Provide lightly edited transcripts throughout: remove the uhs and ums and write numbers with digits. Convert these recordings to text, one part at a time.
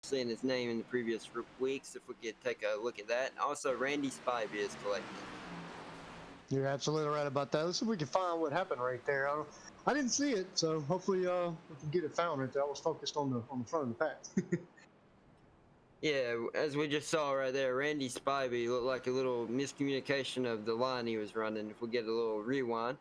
seeing his name in the previous weeks. If we could take a look at that. Also, Randy Spivey is collected. You're absolutely right about that. Let's see if we can find what happened right there. I didn't see it, so hopefully we can get it found right there. I was focused on the front of the pack. Yeah, as we just saw right there, Randy Spivey looked like a little miscommunication of the line he was running. If we get a little rewind.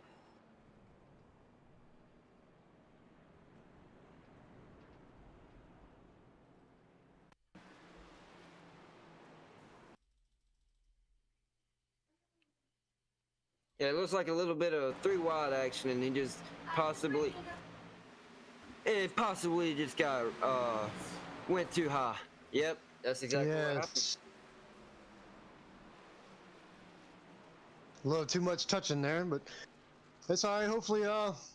Yeah, it looks like a little bit of 3 wide action, and he just possibly just got went too high. Yep, that's exactly what happened. A little too much touching there, but that's all right. Hopefully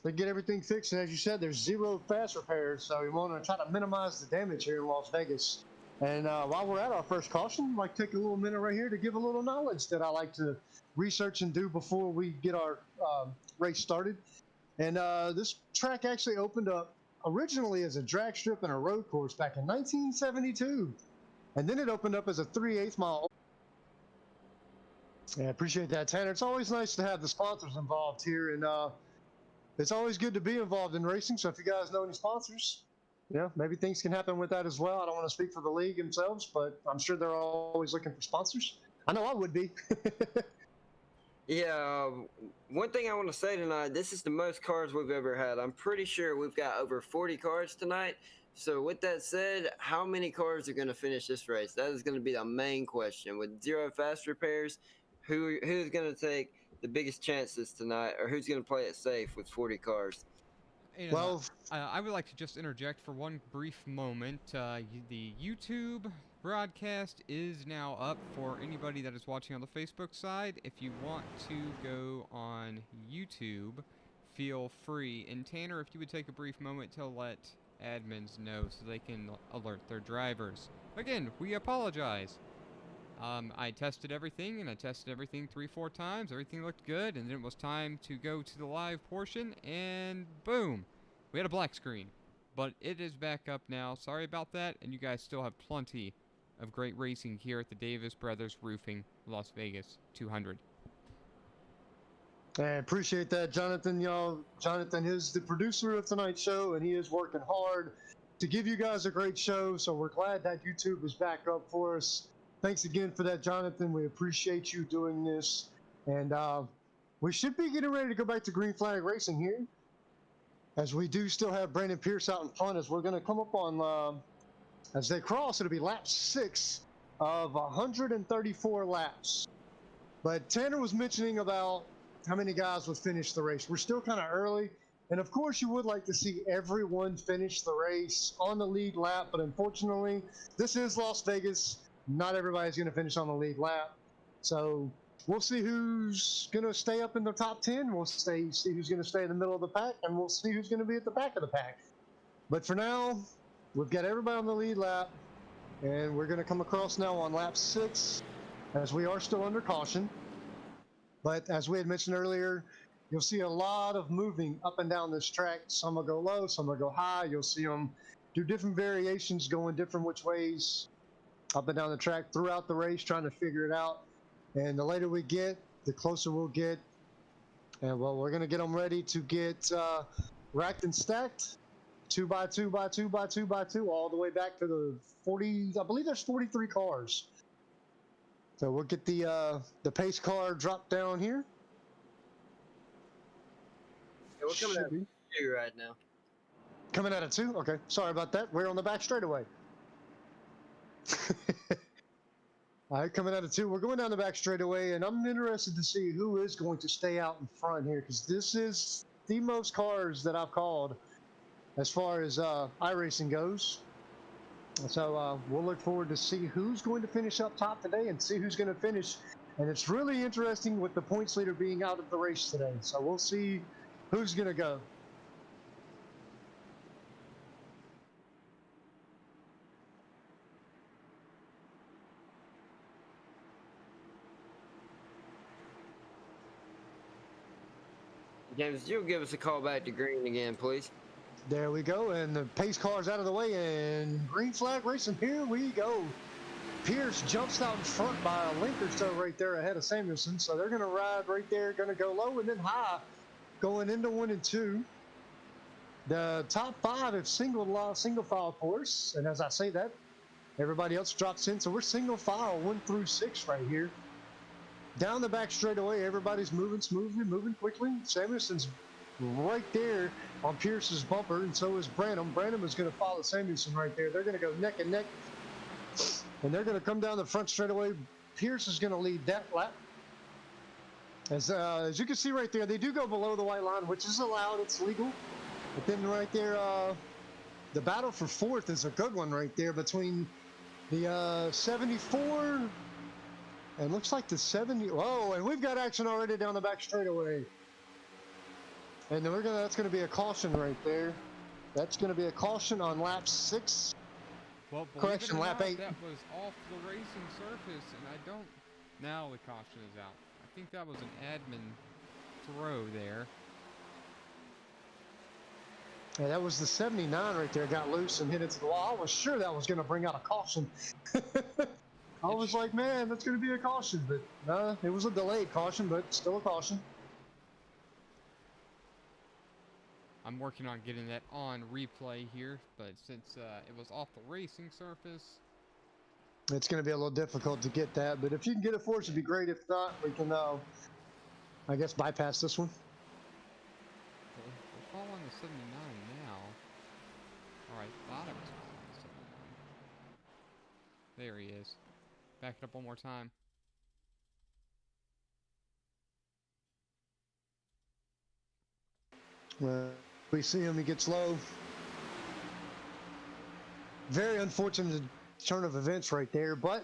they get everything fixed. And as you said, there's 0 fast repairs, so we want to try to minimize the damage here in Las Vegas. And while we're at our first caution, I'd like to take a little minute right here to give a little knowledge that I like to research and do before we get our race started. And this track actually opened up originally as a drag strip and a road course back in 1972. And then it opened up as a 3/8 mile. Yeah, I appreciate that, Tanner. It's always nice to have the sponsors involved here, and it's always good to be involved in racing. So if you guys know any sponsors, yeah, maybe things can happen with that as well. I don't want to speak for the league themselves, but I'm sure they're always looking for sponsors. I know I would be. Yeah, one thing I want to say tonight, this is the most cars we've ever had. I'm pretty sure we've got over 40 cars tonight. So with that said, how many cars are going to finish this race? That is going to be the main question. With 0 fast repairs, who's going to take the biggest chances tonight, or who's going to play it safe with 40 cars? Well, I would like to just interject for one brief moment. The YouTube broadcast is now up for anybody that is watching on the Facebook side. If you want to go on YouTube, feel free. And Tanner, if you would take a brief moment to let admins know so they can alert their drivers. Again, we apologize. I tested everything, and I tested everything 3-4 times. Everything looked good, and then it was time to go to the live portion, and boom, we had a black screen. But it is back up now. Sorry about that, and you guys still have plenty of great racing here at the Davis Brothers Roofing Las Vegas 200. I appreciate that, Jonathan. Y'all, Jonathan is the producer of tonight's show, and he is working hard to give you guys a great show. So we're glad that YouTube is back up for us. Thanks again for that, Jonathan. We appreciate you doing this. And we should be getting ready to go back to green flag racing here, as we do still have Brandon Pierce out in front, as we're going to come up on, as they cross, it'll be lap 6 of 134 laps. But Tanner was mentioning about how many guys would finish the race. We're still kind of early. And of course, you would like to see everyone finish the race on the lead lap. But unfortunately, this is Las Vegas. Not everybody's going to finish on the lead lap. So we'll see who's going to stay up in the top 10. We'll see who's going to stay in the middle of the pack, and we'll see who's going to be at the back of the pack. But for now, we've got everybody on the lead lap, and we're going to come across now on lap 6, as we are still under caution. But as we had mentioned earlier, you'll see a lot of moving up and down this track. Some will go low, some will go high. You'll see them do different variations, going different which ways up and down the track throughout the race, trying to figure it out. And the later we get, the closer we'll get. And well, we're going to get them ready to get racked and stacked 2 by 2 by 2 by 2 by 2 all the way back to the 40. I believe there's 43 cars. So we'll get the pace car dropped down here. Yeah, we're coming out of 2 right now. Coming out of 2? Okay, sorry about that. We're on the back straightaway. All right, coming out of 2. We're going down the back straightaway, and I'm interested to see who is going to stay out in front here, because this is the most cars that I've called as far as iRacing goes. So we'll look forward to see who's going to finish up top today and see who's going to finish. And it's really interesting with the points leader being out of the race today. So we'll see who's going to go. James, you'll give us a call back to green again, please. There we go, and the pace car's out of the way, and green flag racing, here we go. Pierce jumps out in front by a length or so right there ahead of Samuelson, so they're going to ride right there, going to go low and then high, going into 1 and 2. The top 5 have single file course, and as I say that, everybody else drops in, so we're single file 1 through 6 right here. Down the back straightaway, everybody's moving smoothly, moving quickly. Samuelson's right there on Pierce's bumper, and so is Branham. Branham is going to follow Samuelson right there. They're going to go neck and neck, and they're going to come down the front straightaway. Pierce is going to lead that lap. As you can see right there, they do go below the white line, which is allowed. It's legal. But then right there, the battle for 4th is a good one right there between the 74 and looks like the 70. Whoa, and we've got action already down the back straightaway. And then that's gonna be a caution right there. That's gonna be a caution on lap 6. Well, correction, lap 8. That was off the racing surface, and I don't. Now the caution is out. I think that was an admin throw there. Yeah, that was the 79 right there, got loose and hit into the wall. I was sure that was gonna bring out a caution. I was like, man, that's going to be a caution, but no, it was a delayed caution, but still a caution. I'm working on getting that on replay here, but since it was off the racing surface, it's going to be a little difficult to get that, but if you can get it for us, it'd be great. If not, we can, I guess, bypass this one. We're following the 79 now. Or I thought I was following the 79. There he is. Back it up one more time. We see him, he gets low. Very unfortunate turn of events right there, but,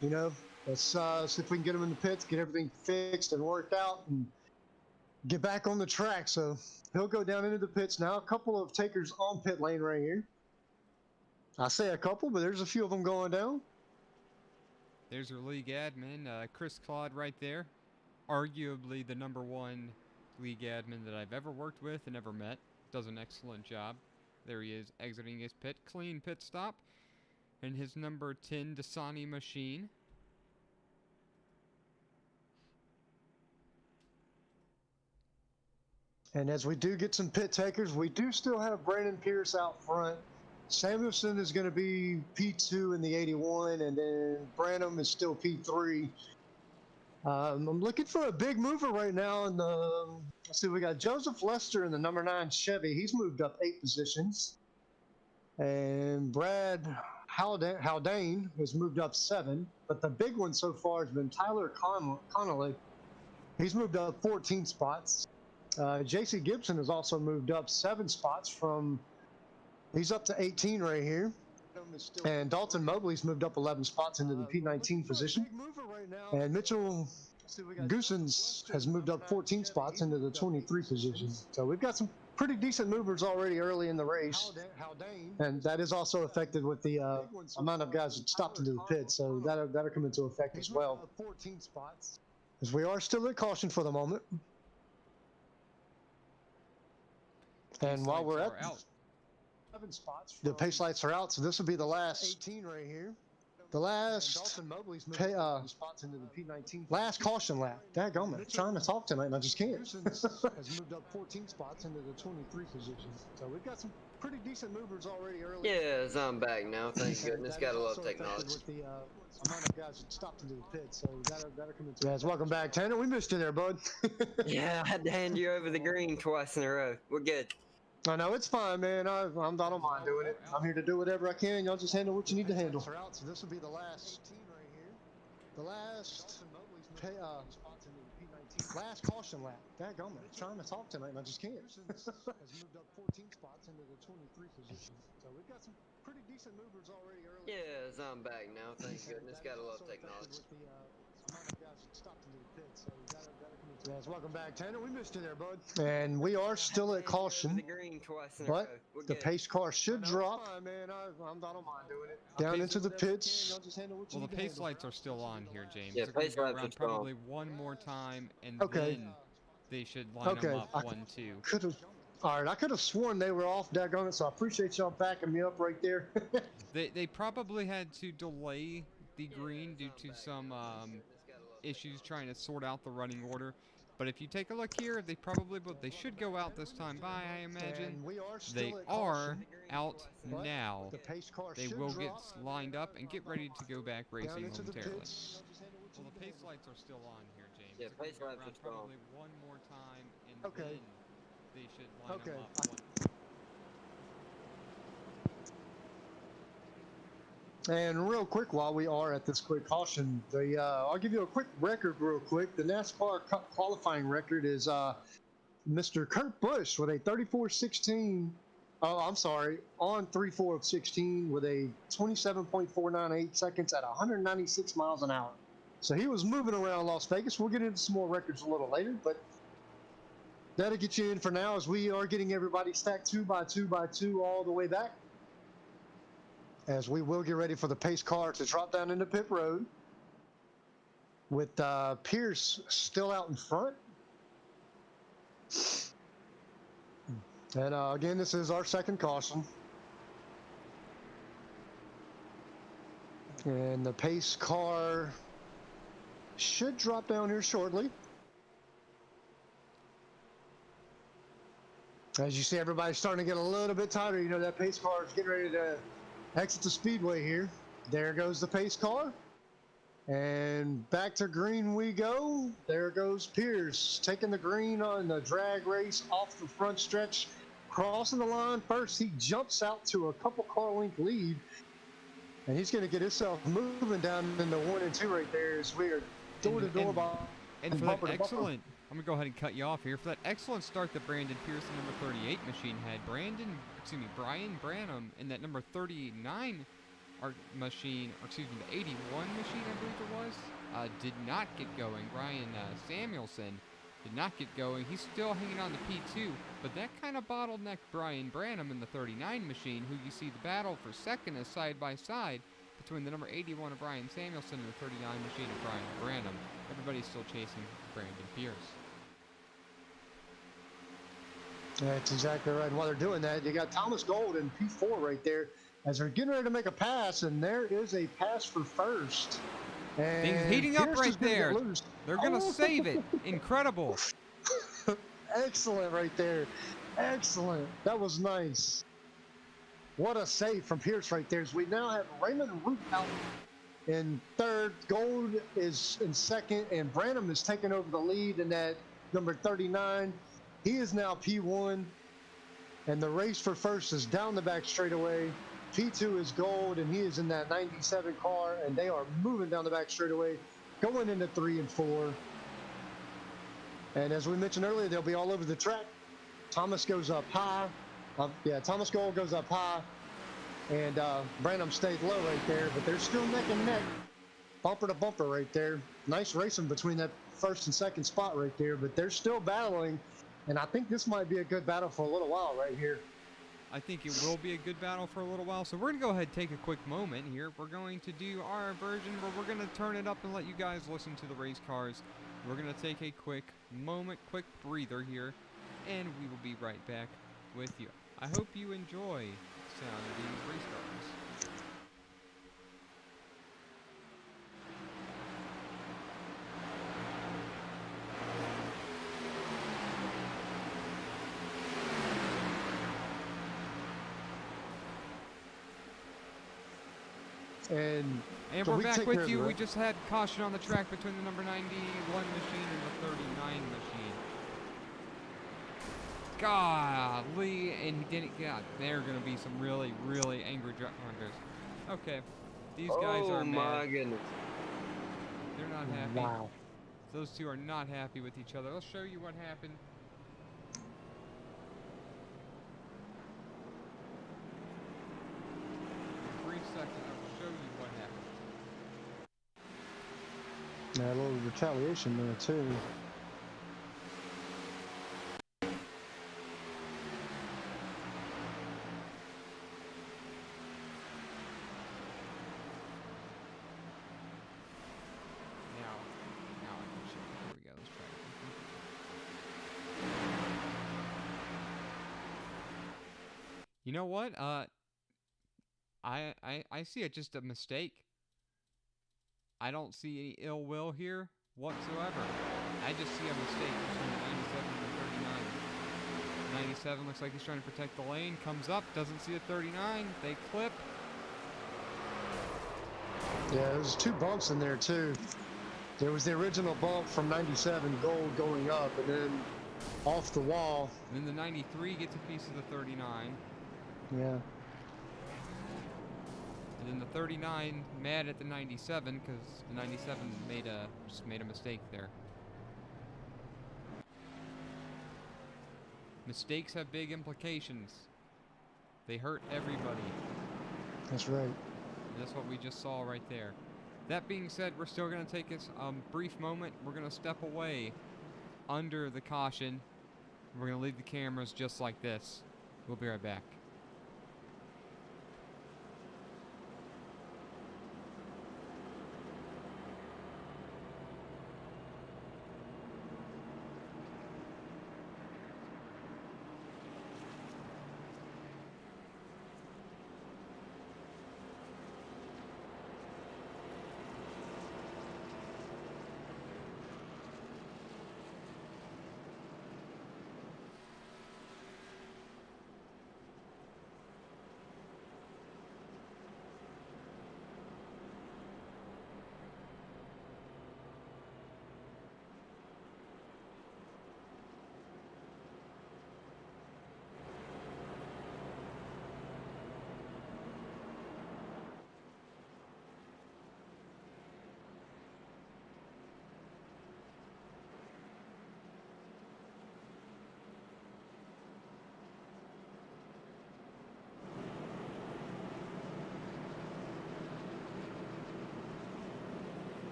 you know, let's see if we can get him in the pits, get everything fixed and worked out, and get back on the track. So he'll go down into the pits now. A couple of takers on pit lane right here. I say a couple, but there's a few of them going down. There's your league admin, Chris Claude right there. Arguably the #1 league admin that I've ever worked with and ever met. Does an excellent job. There he is exiting his pit. Clean pit stop. And his number 10 Dasani machine. And as we do get some pit takers, we do still have Brandon Pierce out front. Samuelson is going to be P2 in the 81, and then Branham is still P3. I'm looking for a big mover right now. And let's see, we got Joseph Lester in the number 9 Chevy. He's moved up 8 positions. And Brad Haldane has moved up 7. But the big one so far has been Tyler Connolly. He's moved up 14 spots. JC Gibson has also moved up 7 spots from... He's up to 18 right here. And Dalton Mobley's moved up 11 spots into the P19 position. And Mitchell Goosens has moved up 14 spots into the 23 position. So we've got some pretty decent movers already early in the race. And that is also affected with the amount of guys that stopped into the pit. So that'll come into effect as well. As we are still at caution for the moment. And while we're at... The pace lights are out, so this will be the last 18 right here. The last last caution lap. Daggone it, trying to talk tonight and I just can't. Has moved up 14 spots into the 23 position. So we've got some pretty decent movers already early. Yes, I'm back now. Thank goodness. Gotta love technology. With the amount of guys that stopped into the pit, so that'll come into. Yes, welcome back, Tanner. We missed you there, bud. Yeah, I had to hand you over the green twice in a row. We're good. I know, it's fine, man. I don't mind doing it. I'm here to do whatever I can. Y'all just handle what you need to handle. So this will be the last right here. The last last caution lap. Daggone it. Trying to talk tonight and I just can't. Has moved up 14 spots into the 23 position. So we've got some pretty decent movers already early. Yes, I'm back now. Thank goodness. Gotta love technology. Yes, welcome back, Tanner. We missed you there, bud. And we are still at caution, but the pace car should drop. Man, I don't mind doing it. Down into the pits. Well, the pace lights are still on here, James. Yeah, They're going pace to go lights around are probably one more time, and Okay. then they should line them up 1-2. All right, I could have sworn they were off, daggone it, so I appreciate y'all backing me up right there. They probably had to delay the green due to some issues trying to sort out the running order. But if you take a look here, they probably will. They should go out this time by, I imagine. And we are still They at are caution, out but now. the pace car They should will get drop lined up and get ready to go back down racing into the momentarily. pits. Well, the pace lights are still on here, James. Yeah, They're pace gonna go lights are around still on. probably one more time, and Okay. then they should line Okay. them up. And real quick, while we are at this quick caution, I'll give you a quick record real quick. The NASCAR Cup qualifying record is Mr. Kurt Busch with a 34.16. Oh, I'm sorry, on 3.4 of 16 with a 27.498 seconds at 196 miles an hour. So he was moving around Las Vegas. We'll get into some more records a little later, but that'll get you in for now as we are getting everybody stacked 2 by 2 by 2 all the way back. As we will get ready for the pace car to drop down into pit road with Pierce still out in front. And again, this is our second caution. And the pace car should drop down here shortly. As you see, everybody's starting to get a little bit tighter. You know, that pace car is getting ready to exit the speedway here. There goes the pace car. And back to green we go. There goes Pierce taking the green on the drag race off the front stretch. Crossing the line first, he jumps out to a couple car length lead. And he's going to get himself moving down into 1 and 2 right there as we are door to door by. And for that excellent, I'm going to go ahead and cut you off here. For that excellent start that Brandon Pierce, the number 38 machine, had, Brian Branham in that number 39 machine, or excuse me, the 81 machine, I believe it was, did not get going. Ryan Samuelson did not get going. He's still hanging on to P2, but that kind of bottlenecked Brian Branham in the 39 machine, who you see the battle for second is side by side between the number 81 of Brian Samuelson and the 39 machine of Brian Branham. Everybody's still chasing Brandon Pierce. That's exactly right. And while they're doing that, you got Thomas Gold in P4 right there as they're getting ready to make a pass, and there is a pass for first. And things heating up Pierce right is gonna there. get loose. They're going to save it. Incredible. Excellent right there. Excellent. That was nice. What a save from Pierce right there. As we now have Raymond Root out in third. Gold is in second, and Branham is taking over the lead in that number 39. He is now P1, and the race for first is down the back straightaway. P2 is Gold, and he is in that 97 car, and they are moving down the back straightaway, going into 3 and 4. And as we mentioned earlier, they'll be all over the track. Thomas goes up high. Thomas Gold goes up high, and Branham stayed low right there, but they're still neck and neck, bumper to bumper right there. Nice racing between that first and second spot right there, but they're still battling, and I think this might be a good battle for a little while right here. I think it will be a good battle for a little while, so we're going to go ahead and take a quick moment here. We're going to do our version where we're going to turn it up and let you guys listen to the race cars. We're going to take a quick moment, quick breather here, and we will be right back with you. I hope you enjoy the sound of these race cars. And we're back with you. We just had caution on the track between the number 91 machine and the 39 machine. Golly, and he didn't get. There are going to be some really, really angry drivers. Okay, these guys are mad. Oh my goodness. They're not happy. Wow. Those two are not happy with each other. I'll show you what happened. In a brief second, I'll show you what happened. Yeah, a little retaliation there too. Now I can show you. Here we go. Let's try it. You know what? I see it just a mistake. I don't see any ill will here whatsoever. I just see a mistake between the 97 and the 39. 97 looks like he's trying to protect the lane. Comes up, doesn't see the 39. They clip. Yeah, there's 2 bumps in there too. There was the original bump from 97 Gold going up, and then off the wall. And then the 93 gets a piece of the 39. Yeah. And then the 39 mad at the 97 because the 97 just made a mistake there. Mistakes have big implications. They hurt everybody. That's right. And that's what we just saw right there. That being said, we're still going to take a brief moment. We're going to step away under the caution. We're going to leave the cameras just like this. We'll be right back.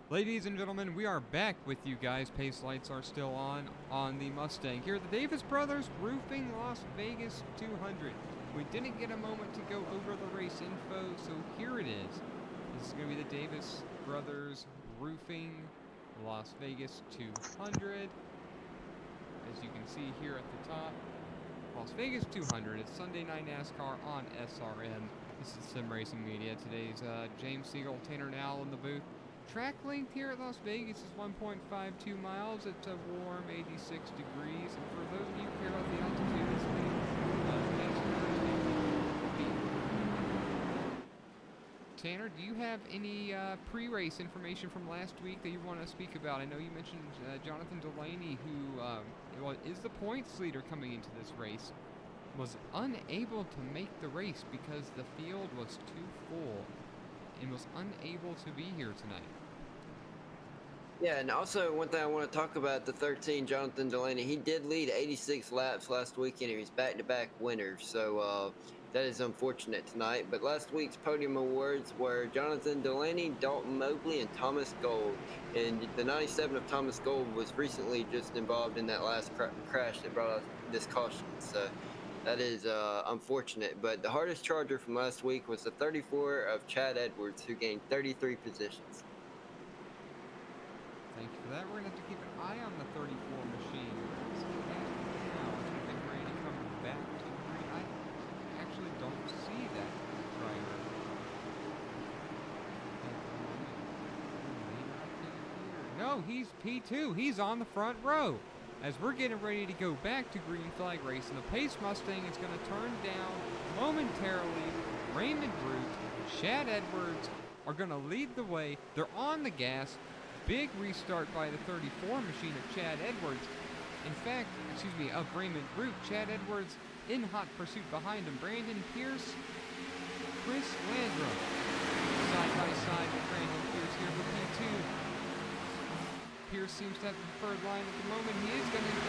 Ladies and gentlemen, we are back with you guys. Pace lights are still on the Mustang. Here, the Davis Brothers Roofing Las Vegas 200. We didn't get a moment to go over the race info, so here it is. This is going to be the Davis Brothers Roofing Las Vegas 200. As you can see here at the top, Las Vegas 200. It's Sunday Night NASCAR on SRM. This is Sim Racing Media. Today's James Siegel, Tanner Nowell in the booth. Track length here at Las Vegas is 1.52 miles. It's a warm 86 degrees. And for those of you who care about the altitude, it's Tanner, do you have any pre-race information from last week that you want to speak about? I know you mentioned Jonathan Delaney, who is the points leader coming into this race, was unable to make the race because the field was too full and was unable to be here tonight. Yeah, and also one thing I want to talk about, the 13, Jonathan Delaney, he did lead 86 laps last weekend. He was back-to-back winners, so that is unfortunate tonight. But last week's podium awards were Jonathan Delaney, Dalton Mobley, and Thomas Gold. And the 97 of Thomas Gold was recently just involved in that last crash that brought us this caution. So that is unfortunate. But the hardest charger from last week was the 34 of Chad Edwards, who gained 33 positions. Thank you for that. We're going to have to keep an eye on the 34 machine. Now, it's getting ready to come back to green. I actually don't see that driver. No, he's P2. He's on the front row. As we're getting ready to go back to green flag race, and the Pace Mustang is going to turn down momentarily. Raymond Root, Chad Edwards are going to lead the way. They're on the gas. Big restart by the 34 machine of Chad Edwards. of Raymond Root. Chad Edwards in hot pursuit behind him. Brandon Pierce, Chris Landrum, side by side with Brandon Pierce here for P2. Pierce seems to have the preferred line at the moment. He is going to get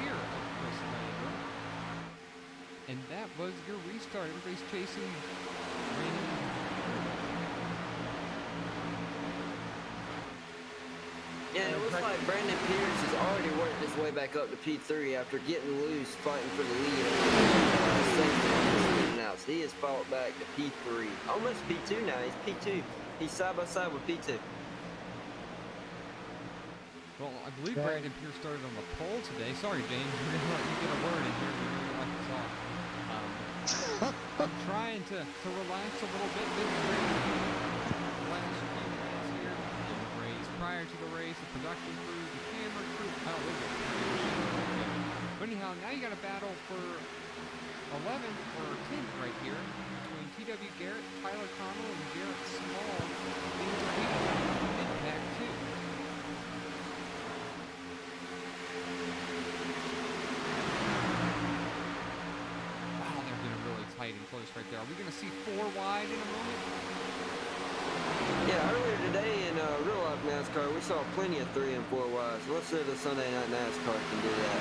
clear of Chris Landrum. And that was your restart. Everybody's chasing Brandon. Yeah, it looks like Brandon Pierce has already worked his way back up to P3 after getting loose, fighting for the lead. So he has fought back to P3. Almost P2 now. He's P2. He's side by side with P2. Well, I believe Brandon Pierce started on the pole today. Sorry, James. We're going to let you get a word in here. We really like to talk. I'm trying to relax a little bit. Last few minutes here in the race. Prior to the race, the production crew, the camera crew. But anyhow, now you got a battle for 11th or 10th right here between T.W. Garrett, Tyler Connolly, and Garrett Small. In Pack 2. Wow, they're getting really tight and close right there. Are we going to see 4 wide in a moment? Yeah, earlier today in real life NASCAR, we saw plenty of 3 and 4 wides. Let's see if the Sunday Night NASCAR can do that.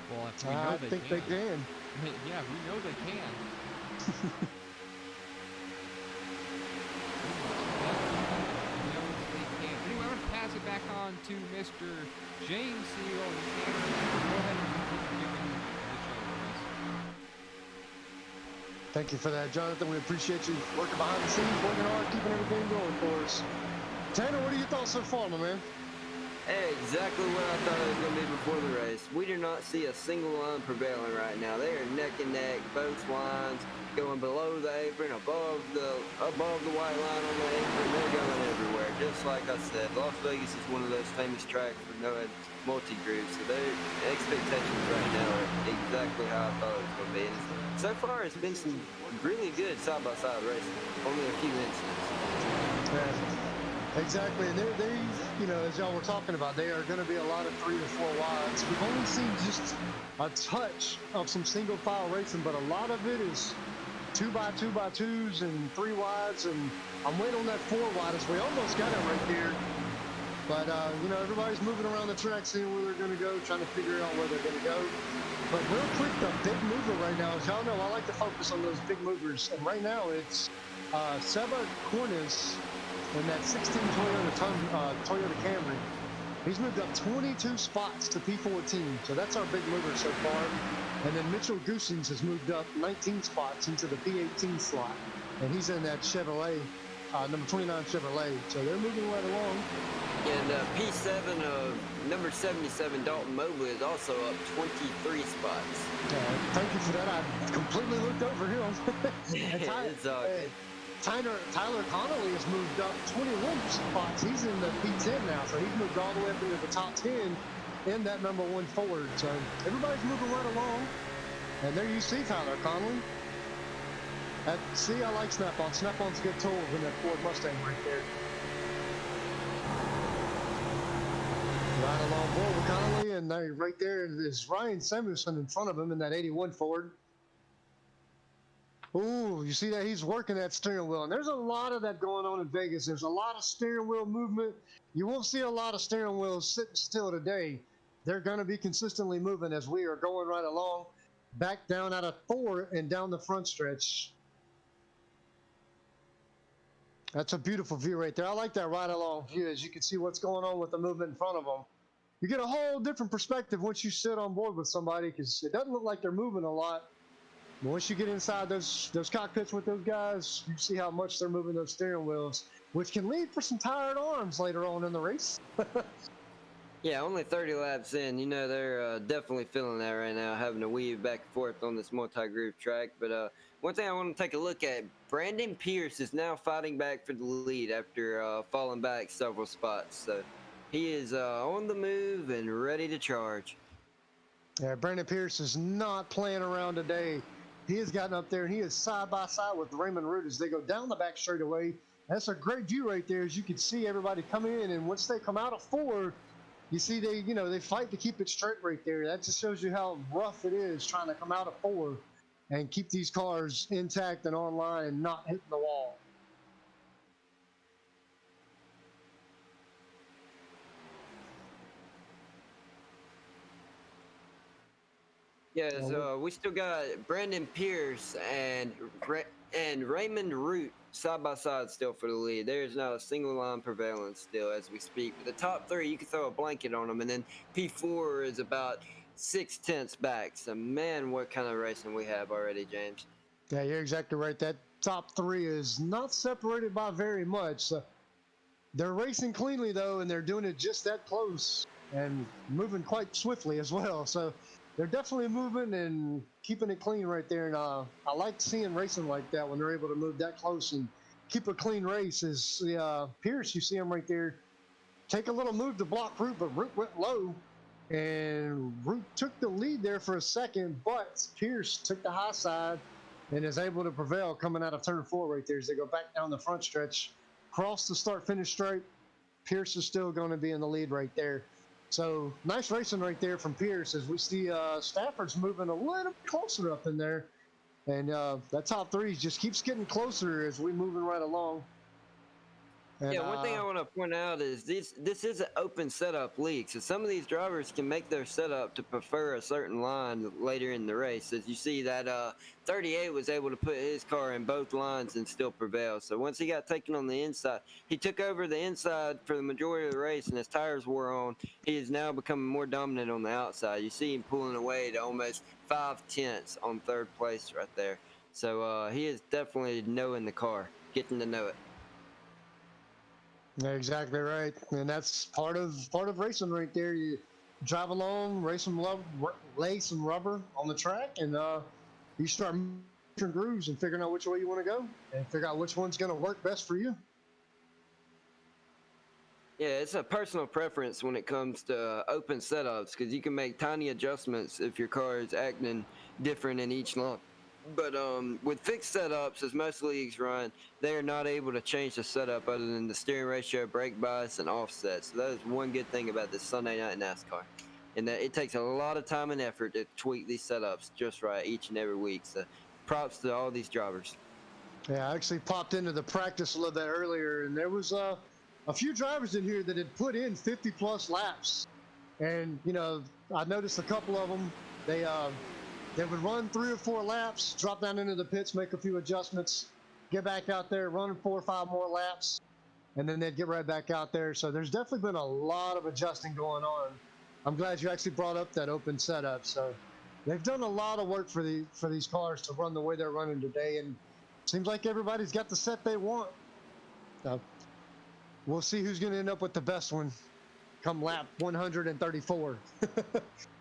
Well, if we know I think they can. Yeah, we know they can. Anyway, I'm going to pass it back on to Mr. James Seal and Cameron. Go ahead and continue giving the show, please. Thank you for that, Jonathan. We appreciate you working behind the scenes, working hard, keeping everything going for us. Tanner, what are your thoughts so far, my man? Hey, exactly what I thought it was going to be before the race. We do not see a single line prevailing right now. They are neck and neck, both lines going below the apron, above the white line on the apron. They're going everywhere. Just like I said, Las Vegas is one of those famous tracks for no multi-grooves. So their expectations right now are exactly how I thought it was going to be. And so far, it's been some really good side-by-side racing. Only a few incidents. Yeah. Exactly, and they, you know, as y'all were talking about, they are going to be a lot of 3 or 4 wides. We've only seen just a touch of some single file racing, but a lot of it is 2x2x2s and 3 wides, and I'm waiting on that 4 wide as we almost got it right there. But you know, everybody's moving around the track, seeing where they're going to go, trying to figure out where they're going to go. But real quick, the big mover right now, as y'all know, I like to focus on those big movers, and right now it's Seba Cornish. In that 16 Toyota Camry, he's moved up 22 spots to P14, so that's our big mover so far. And then Mitchell Goosens has moved up 19 spots into the P18 slot, and he's in that Chevrolet, number 29 Chevrolet, so they're moving right along. And P7 of number 77 Dalton Mobley is also up 23 spots. Thank you for that. I completely looked over him. It's all good. Tyler Connolly has moved up 21 spots. He's in the P10 now, so he's moved all the way up into the top 10 in that number 1 Ford. So everybody's moving right along. And there you see Tyler Connolly. See, I like Snap-on. Snap-on's good tools in that Ford Mustang right there. Right along board with Connolly, and right there is Ryan Samuelson in front of him in that 81 Ford. Ooh, you see that? He's working that steering wheel. And there's a lot of that going on in Vegas. There's a lot of steering wheel movement. You won't see a lot of steering wheels sitting still today. They're going to be consistently moving as we are going right along, back down out of 4 and down the front stretch. That's a beautiful view right there. I like that ride along view, as you can see what's going on with the movement in front of them. You get a whole different perspective once you sit on board with somebody, because it doesn't look like they're moving a lot. But once you get inside those cockpits with those guys, you see how much they're moving those steering wheels, which can lead for some tired arms later on in the race. Yeah, only 30 laps in. You know, they're definitely feeling that right now, having to weave back and forth on this multi-groove track. But one thing I want to take a look at, Brandon Pierce is now fighting back for the lead after falling back several spots. So he is on the move and ready to charge. Yeah, Brandon Pierce is not playing around today. He has gotten up there, and he is side by side with Raymond Root as they go down the back straightaway. That's a great view right there, as you can see everybody come in, and once they come out of 4, you see they fight to keep it straight right there. That just shows you how rough it is trying to come out of 4 and keep these cars intact and online and not hitting the wall. Yeah, so we still got Brandon Pierce and Raymond Root side by side still for the lead. There's not a single line prevalence still as we speak. But the top 3, you can throw a blanket on them, and then P4 is about 6/10 back. So man, what kind of racing we have already, James? Yeah, you're exactly right. That top 3 is not separated by very much. They're racing cleanly though, and they're doing it just that close and moving quite swiftly as well. So they're definitely moving and keeping it clean right there. And I like seeing racing like that when they're able to move that close and keep a clean race. Is Pierce, you see him right there, take a little move to block Root, but Root went low. And Root took the lead there for a second, but Pierce took the high side and is able to prevail coming out of turn 4 right there as they go back down the front stretch. Cross the start-finish straight. Pierce is still going to be in the lead right there. So nice racing right there from Pierce as we see Stafford's moving a little closer up in there. And that top 3 just keeps getting closer as we're moving right along. And, yeah, one thing I want to point out is this is an open setup league, so some of these drivers can make their setup to prefer a certain line later in the race. As you see that 38 was able to put his car in both lines and still prevail. So once he got taken on the inside, he took over the inside for the majority of the race, and his tires wore on. He is now becoming more dominant on the outside. You see him pulling away to almost 5/10 on 3rd place right there. So he is definitely knowing the car, getting to know it. Yeah, exactly right, and that's part of racing right there. You drive along, lay some rubber on the track, and you start making grooves and figuring out which way you want to go, and figure out which one's going to work best for you. Yeah, it's a personal preference when it comes to open setups because you can make tiny adjustments if your car is acting different in each line. But with fixed setups, as most leagues run, they are not able to change the setup other than the steering ratio, brake bias, and offset. So that is one good thing about this Sunday Night NASCAR. And that it takes a lot of time and effort to tweak these setups just right each and every week. So props to all these drivers. Yeah, I actually popped into the practice a little bit earlier, and there was a few drivers in here that had put in 50-plus laps. And, I noticed a couple of them, they would run 3 or 4 laps, drop down into the pits, make a few adjustments, get back out there, run 4 or 5 more laps, and then they'd get right back out there. So there's definitely been a lot of adjusting going on. I'm glad you actually brought up that open setup. So they've done a lot of work for these cars to run the way they're running today, and it seems like everybody's got the set they want. So we'll see who's going to end up with the best one come lap 134.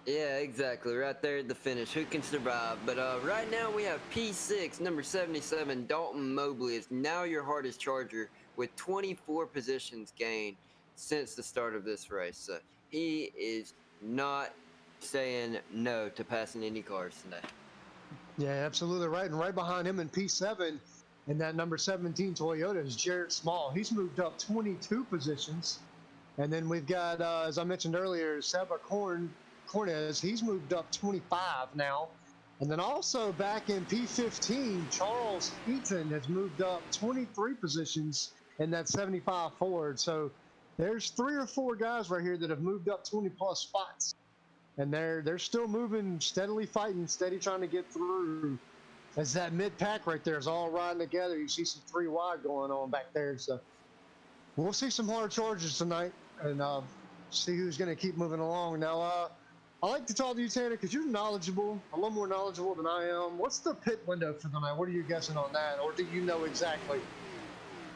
Yeah, exactly. Right there at the finish. Who can survive? But right now we have P6, number 77, Dalton Mobley is now your hardest charger with 24 positions gained since the start of this race. So he is not saying no to passing any cars today. Yeah, absolutely right. And right behind him in P7, in that number 17 Toyota, is Jarrett Small. He's moved up 22 positions. And then we've got, as I mentioned earlier, Seba Cornez, he's moved up 25 now. And then also back in P15, Charles Eaton has moved up 23 positions in that 75 Ford. So there's 3 or 4 guys right here that have moved up 20-plus spots. And they're still moving, steadily fighting, steady trying to get through. As that mid-pack right there is all riding together, you see some 3 wide going on back there. So we'll see some hard charges tonight and see who's going to keep moving along. Now, I like to talk to you, Tanner, because you're knowledgeable, a little more knowledgeable than I am. What's the pit window for tonight? What are you guessing on that, or do you know exactly?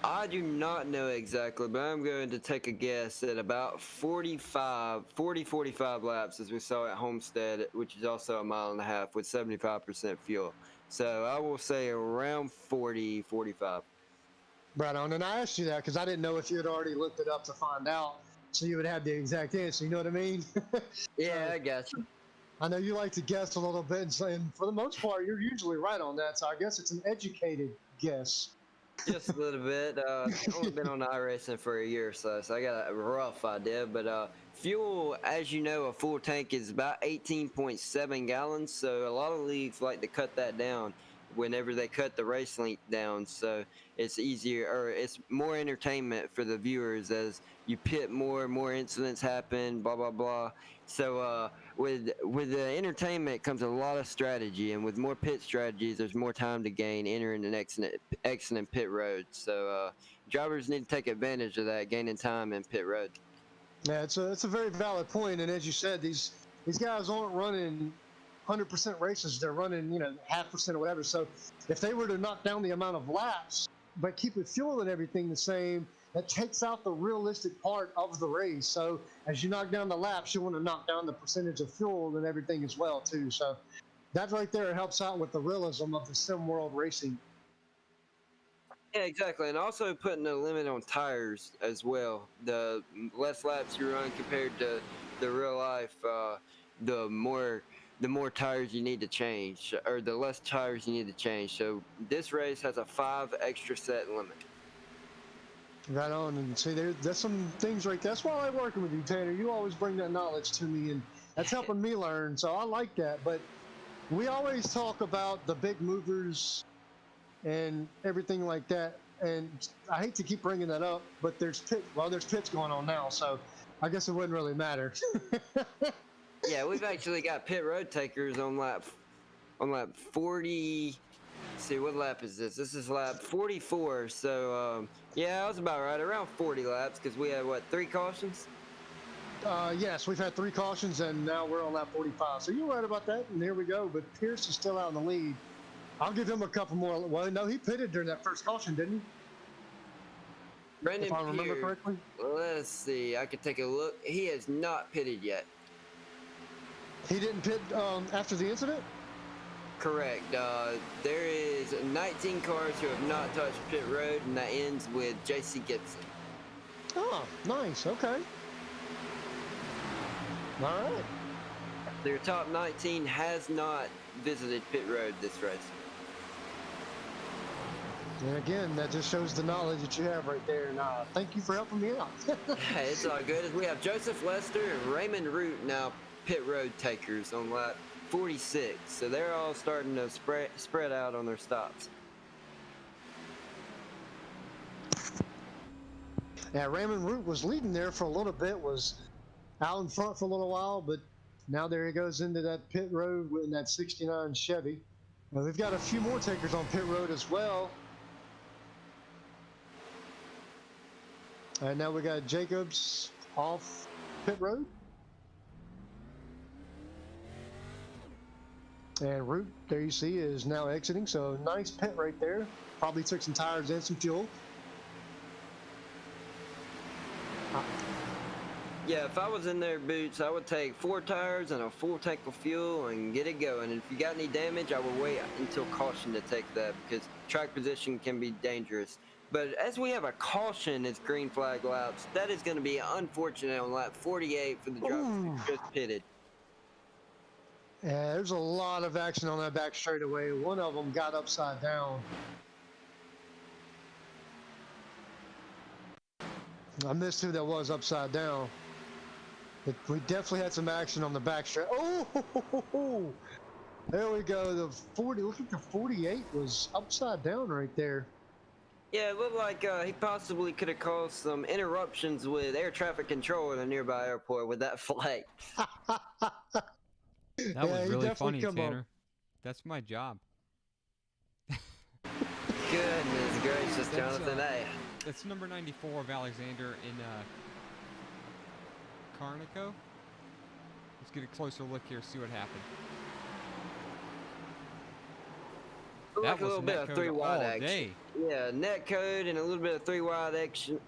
I do not know exactly, but I'm going to take a guess at about 45 laps, as we saw at Homestead, which is also a mile and a half with 75% fuel. So I will say around 40, 45. Right on. And I asked you that because I didn't know if you had already looked it up to find out, so you would have the exact answer. You know what I mean? Yeah, I got you. I know you like to guess a little bit, and for the most part, you're usually right on that. So I guess it's an educated guess. Just a little bit. Only been on iRacing for a year or so I got a rough idea. But fuel, as you know, a full tank is about 18.7 gallons. So a lot of leagues like to cut that down whenever they cut the race length down. So it's easier, or it's more entertainment for the viewers as you pit more incidents happen, blah blah blah. So with the entertainment comes a lot of strategy, and with more pit strategies, there's more time to gain entering an excellent pit road. So drivers need to take advantage of that, gaining time in pit road. Yeah, it's a very valid point, and as you said, these guys aren't running 100% races. They're running, 0.5% or whatever. So if they were to knock down the amount of laps, but keep the fuel and everything the same, that takes out the realistic part of the race. So as you knock down the laps, you want to knock down the percentage of fuel and everything as well too. So that right there helps out with the realism of the sim world racing. Yeah, exactly, and also putting a limit on tires as well. The less laps you run compared to the real life, the more tires you need to change, or the less tires you need to change. So this race has a 5 extra set limit. Right on, and see, there's some things right there. That's why I like working with you, Tanner. You always bring that knowledge to me, and that's helping me learn. So I like that. But we always talk about the big movers and everything like that. And I hate to keep bringing that up, but there's pits going on now, so I guess it wouldn't really matter. Yeah, we've actually got pit road takers on lap 40. See, what lap is this? This is lap 44. So yeah, I was about right, around 40 laps, because we had 3 cautions. Yes, we've had 3 cautions, and now we're on lap 45. So you're right about that, and here we go. But Pierce is still out in the lead. I'll give him a couple more. Well, no, he pitted during that first caution, didn't he? Brendan if I remember Pierce, correctly. let's see. I could take a look. He has not pitted yet. He didn't pit after the incident? Correct. There is 19 cars who have not touched pit road, and that ends with J.C. Gibson. Oh, nice. Okay. All right. Their top 19 has not visited pit road this race. And again, that just shows the knowledge that you have right there. And thank you for helping me out. Hey, it's all good. As we have Joseph Lester and Raymond Root now pit road takers on lap 46. So they're all starting to spread out on their stops. Yeah, Raymond Root was leading there for a little bit, was out in front for a little while, but now there he goes into that pit road in that 69 Chevy. Well, we've got a few more takers on pit road as well. And now we got Jacobs off pit road. And Root, there you see, is now exiting. So nice pit right there. Probably took some tires and some fuel. Yeah, if I was in their boots, I would take 4 tires and a full tank of fuel and get it going. And if you got any damage, I would wait until caution to take that, because track position can be dangerous. But as we have a caution as green flag laps, that is going to be unfortunate on lap 48 for the drivers who just pitted. Yeah, there's a lot of action on that back straightaway. One of them got upside down. I missed who that was upside down. But we definitely had some action on the back straight. Oh, there we go. The 40. Look at the 48 was upside down right there. Yeah, it looked like he possibly could have caused some interruptions with air traffic control at a nearby airport with that flight. That was really funny, Tanner. That's my job. Goodness gracious, Jonathan. That's number 94 of Alexander in Carnico. Let's get a closer look here, see what happened. Like a little bit of 3 wide action. Day. Yeah, net code and a little bit of 3 wide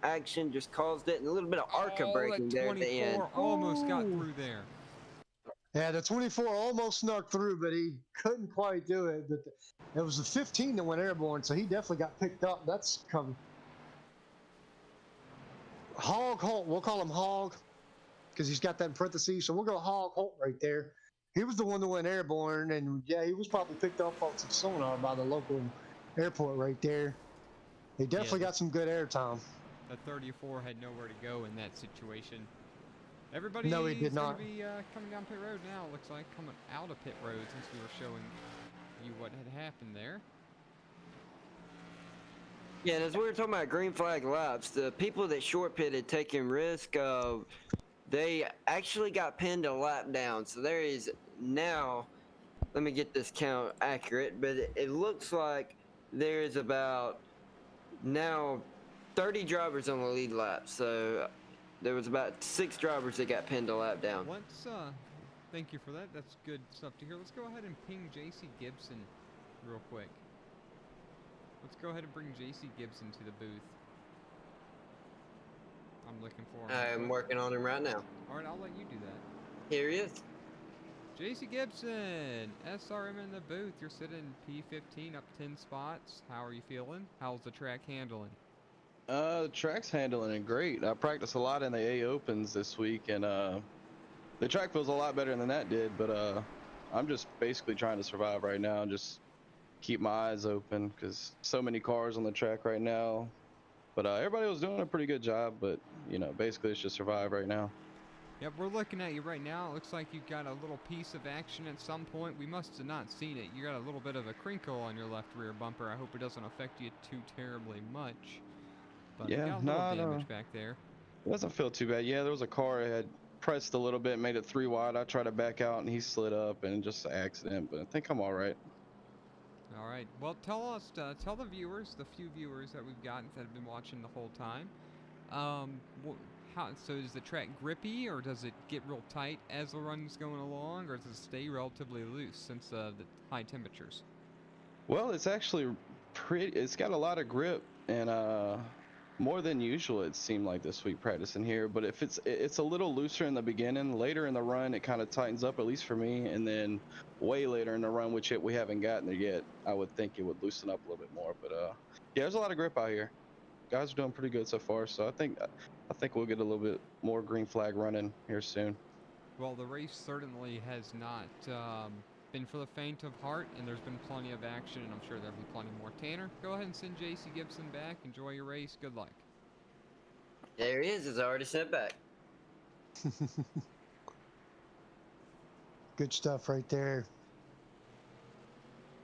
action just caused it, and a little bit of ARCA braking there at the end. Almost got through there. Yeah, the 24 almost snuck through, but he couldn't quite do it. But it was the 15 that went airborne, so he definitely got picked up. That's coming. Hog Holt, we'll call him Hog, because he's got that in parentheses. So we'll go Hog Holt right there. He was the one that went airborne, and yeah, he was probably picked up on some sonar by the local airport right there. He definitely got some good air time. The 34 had nowhere to go in that situation. Everybody No, he did is going not. to be coming down pit road now. Looks like coming out of pit road since we were showing you what had happened there. Yeah, and as we were talking about green flag laps, the people that short pitted taking risk, they actually got pinned a lap down. So there is now, let me get this count accurate, but it looks like there is about now 30 drivers on the lead lap. So there was about 6 drivers that got pinned a lap down. Let's, thank you for that. That's good stuff to hear. Let's go ahead and ping JC Gibson real quick. Let's go ahead and bring JC Gibson to the booth. I'm looking for him. I'm working on him right now. All right, I'll let you do that. Here he is. JC Gibson, SRM in the booth. You're sitting P15 up 10 spots. How are you feeling? How's the track handling? The track's handling it great. I practiced a lot in the A Opens this week, and the track feels a lot better than that did. But I'm just basically trying to survive right now and just keep my eyes open because so many cars on the track right now. But everybody was doing a pretty good job. But you know, basically it's just survive right now. Yep, we're looking at you right now. It looks like you got a little piece of action at some point. We must have not seen it. You got a little bit of a crinkle on your left rear bumper. I hope it doesn't affect you too terribly much. But Yeah, you got a little damage back there. It doesn't feel too bad. Yeah, there was a car that had pressed a little bit, made it 3 wide. I tried to back out and he slid up, and just an accident. But I think I'm all right. All right. Well, tell the viewers, the few viewers that we've gotten that have been watching the whole time, so is the track grippy, or does it get real tight as the run's going along, or does it stay relatively loose since the high temperatures? Well, it's actually pretty. It's got a lot of grip, and more than usual it seemed like this week practicing here. But if it's a little looser in the beginning, later in the run it kind of tightens up, at least for me, and then way later in the run, which we haven't gotten there yet, I would think it would loosen up a little bit more. But yeah, there's a lot of grip out here. Guys are doing pretty good so far, so I think we'll get a little bit more green flag running here soon. Well, the race certainly has not been for the faint of heart, and there's been plenty of action, and I'm sure there'll be plenty more. Tanner, go ahead and send JC Gibson back. Enjoy your race. Good luck. There he is. It's already sent back. Good stuff right there.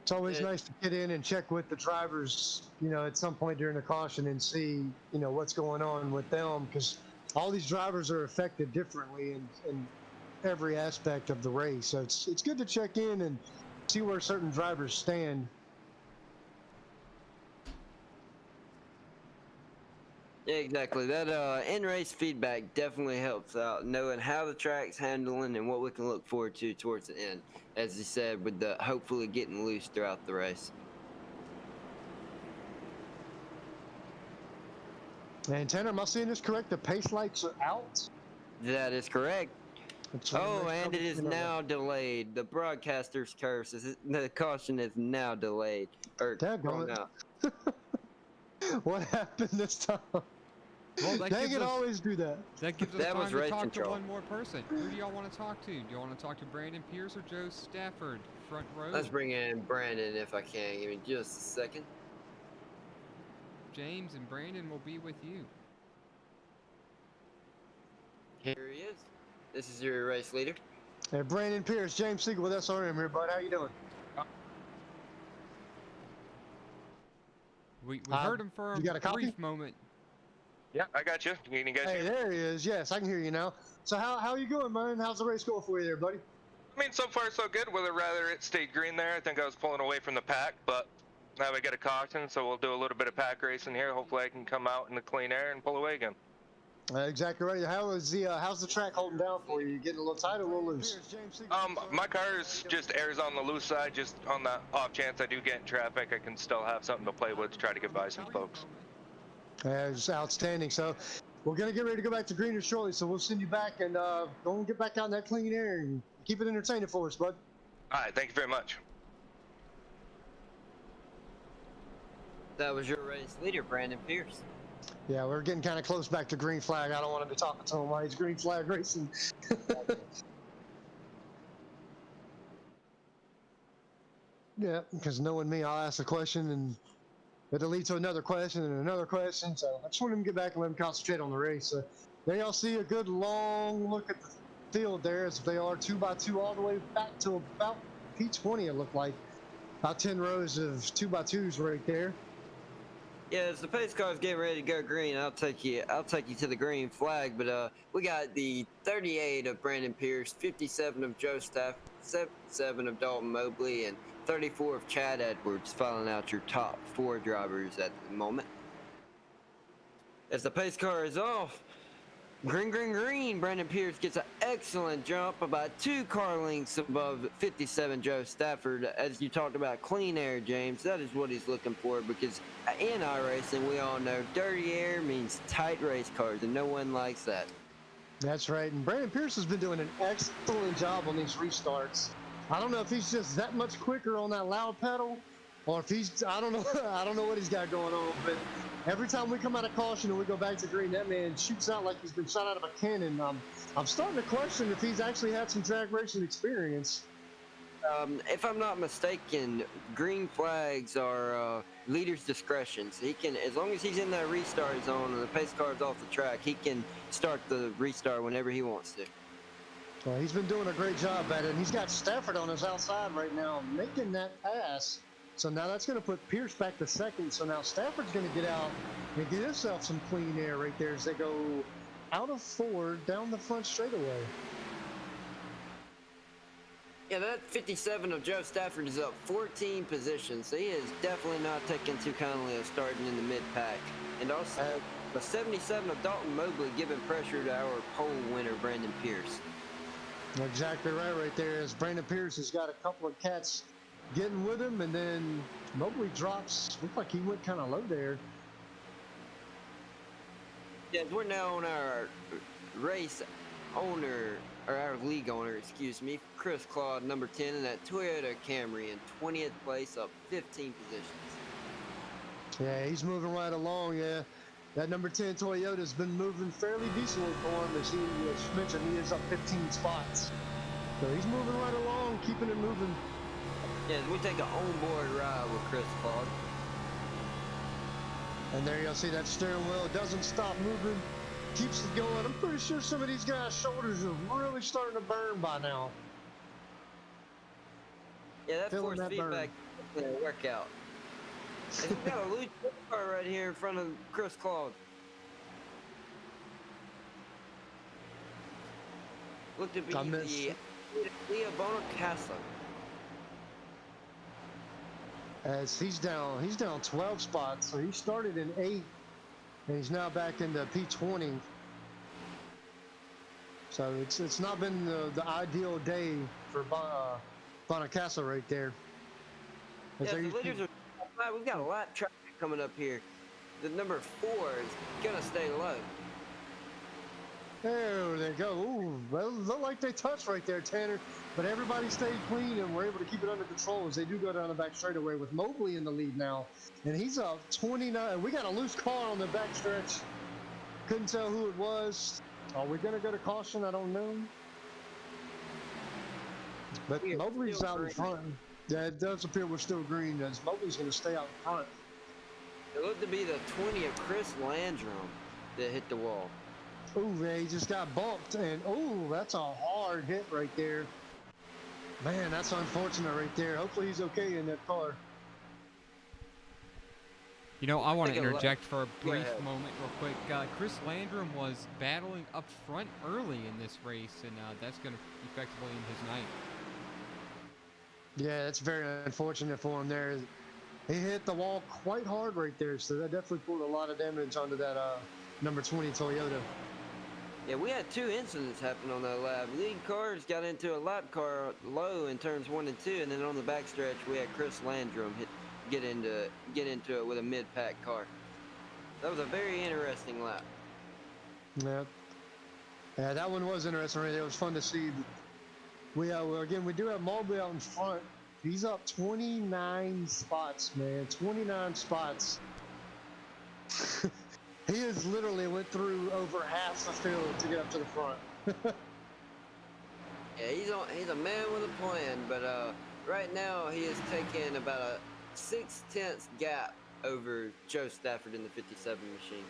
It's always nice to get in and check with the drivers, you know, at some point during the caution and see, you know, what's going on with them, because all these drivers are affected differently in every aspect of the race. So it's good to check in and see where certain drivers stand. Yeah, exactly. That in-race feedback definitely helps out, knowing how the track's handling and what we can look forward to towards the end. As you said, with the hopefully getting loose throughout the race. And Tanner, am I seeing this correct? The pace lights are out? That is correct. Oh, and it is now delayed. The broadcaster's curse is the caution is now delayed. Or thrown out. What happened this time? Well, they can always do that. That gives us That was time to race talk control. to one more person. Who do y'all want to talk to? Do you want to talk to Brandon Pierce or Joe Stafford? Front row. Let's bring in Brandon if I can. Give me just a second. James and Brandon will be with you. Here he is. This is your race leader. Hey, Brandon Pierce, James Siegel with SRM here, bud. How you doing? We heard him for you got a copy? brief moment. Yeah, I got you. Can you guys Hey, hear me? there he is. Yes, I can hear you now. So how are you going, man? How's the race going for you there, buddy? I mean, so far so good. Whether rather it stayed green there, I think I was pulling away from the pack, but now we got a caution, so we'll do a little bit of pack racing here. Hopefully I can come out in the clean air and pull away again. Exactly right. How's the track holding down for you? You getting a little tight or a little loose? My car's just airs on the loose side, just on the off chance I do get in traffic, I can still have something to play with to try to get by some folks. It's outstanding. So we're going to get ready to go back to greener shortly, so we'll send you back and go and get back out in that clean air and keep it entertaining for us, bud. All right, thank you very much. That was your race leader, Brandon Pierce. Yeah, we're getting kind of close back to green flag. I don't want to be talking to him while he's green flag racing. Yeah, because knowing me, I'll ask a question and It'll lead to another question and another question. So I just want him to get back and let him concentrate on the race. So there y'all see a good long look at the field there as they are 2x2 all the way back to about P20. It looked like about 10 rows of 2x2s right there. Yeah, as the pace car's getting ready to go green, I'll take you to the green flag. But we got the 38 of Brandon Pierce, 57 of Joe Staff, 77 of Dalton Mobley, and 34 of Chad Edwards, filing out your top 4 drivers at the moment. As the pace car is off, green, green, green, Brandon Pierce gets an excellent jump, about 2 car lengths above 57 Joe Stafford. As you talked about clean air, James, that is what he's looking for, because in iRacing, we all know dirty air means tight race cars, and no one likes that. That's right, and Brandon Pierce has been doing an excellent job on these restarts. I don't know if he's just that much quicker on that loud pedal, or if he's, I don't know, I don't know what he's got going on, but every time we come out of caution and we go back to green, that man shoots out like he's been shot out of a cannon. I'm starting to question if he's actually had some drag racing experience. If I'm not mistaken, green flags are leader's discretion. So he can, as long as he's in that restart zone and the pace car's off the track, he can start the restart whenever he wants to. Well, he's been doing a great job at it, and he's got Stafford on his outside right now, making that pass. So now that's going to put Pierce back to second. So now Stafford's going to get out and get himself some clean air right there as they go out of 4 down the front straightaway. Yeah, that 57 of Joe Stafford is up 14 positions, so he is definitely not taking too kindly of starting in the mid-pack. And also, the 77 of Dalton Mobley giving pressure to our pole winner, Brandon Pierce. Exactly right there, as Brandon Pierce has got a couple of cats getting with him, and then Mobley drops. Looked like he went kind of low there. Yeah, we're now on our race owner, or our league owner, excuse me, Chris Claude, number 10 in that Toyota Camry in 20th place, up 15 positions. Yeah, he's moving right along, yeah. That number 10 Toyota's been moving fairly decently for him, as mentioned, he is up 15 spots. So he's moving right along, keeping it moving. Yeah, we take an onboard ride with Chris Claude. And there you'll see that steering wheel doesn't stop moving, keeps it going. I'm pretty sure some of these guys' shoulders are really starting to burn by now. Yeah, that Feeling force that feedback is going to work out. And we got a loose car right here in front of Chris Claude. Look to be the Leah Bonacasa. As he's down 12 spots, so he started in 8, and he's now back into P20. So it's not been the ideal day for Bonacasa right there. Yeah, the leaders are. We've got a lot of traffic coming up here. The number 4 is gonna stay low. There they go. Ooh, well, look like they touched right there, Tanner. But everybody stayed clean, and we're able to keep it under control as they do go down the back straightaway with Mobley in the lead now. And he's up 29. We got a loose car on the back stretch. Couldn't tell who it was. Are we going to go to caution? I don't know. But Mobley's out in front. Yeah, it does appear we're still green, as Mobley's going to stay out in front. It looked to be the 20 of Chris Landrum that hit the wall. Ooh, yeah, he just got bumped, and ooh, that's a hard hit right there. Man, that's unfortunate right there. Hopefully he's okay in that car. You know, I want to interject for a brief moment real quick. Chris Landrum was battling up front early in this race, and that's going to effectively end his night. Yeah, that's very unfortunate for him there. He hit the wall quite hard right there, so that definitely pulled a lot of damage onto that number 20 Toyota. Yeah, we had 2 incidents happen on that lap. Lead cars got into a lap car low in turns 1 and 2, and then on the backstretch we had Chris Landrum get into it with a mid-pack car. That was a very interesting lap. Yeah, that one was interesting. It was fun to see. We do have Mobley out in front. He's up 29 spots, man. 29 spots. He has literally went through over half the field to get up to the front. Yeah, he's a man with a plan, but right now he is taking about a 6/10 gap over Joe Stafford in the 57 machine.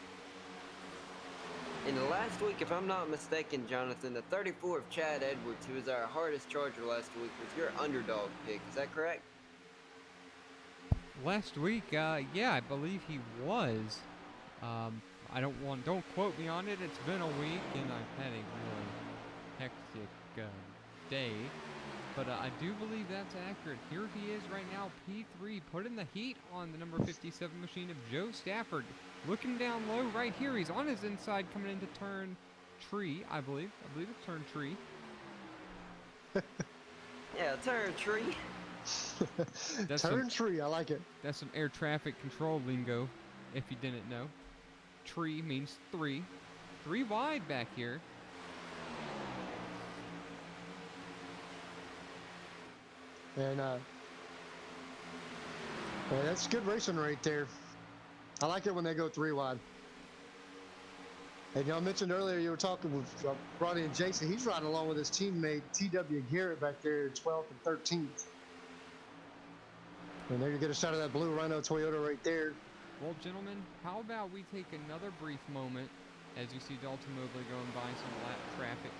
In the last week, if I'm not mistaken, Jonathan, the 34 of Chad Edwards, who was our hardest charger last week, was your underdog pick. Is that correct? Last week, yeah, I believe he was. Don't quote me on it. It's been a week, and I've had a really hectic day. But I do believe that's accurate. Here he is right now, P3, putting the heat on the number 57 machine of Joe Stafford. Looking down low right here. He's on his inside coming into turn tree, I believe. I believe it's turn tree. Yeah, turn tree. Turn tree, I like it. That's some air traffic control lingo, if you didn't know. Tree means 3. 3 wide back here. And yeah, that's good racing right there. I like it when they go 3 wide. And y'all mentioned earlier you were talking with Ronnie and Jason. He's riding along with his teammate T.W. Garrett back there, 12th and 13th. And there you get a shot of that blue Rhino Toyota right there. Well, gentlemen, how about we take another brief moment as you see Dalton Mobley going by some lap traffic.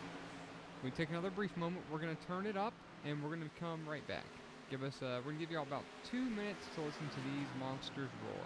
We take another brief moment. We're going to turn it up, and we're going to come right back. We're going to give y'all about 2 minutes to listen to these monsters roar.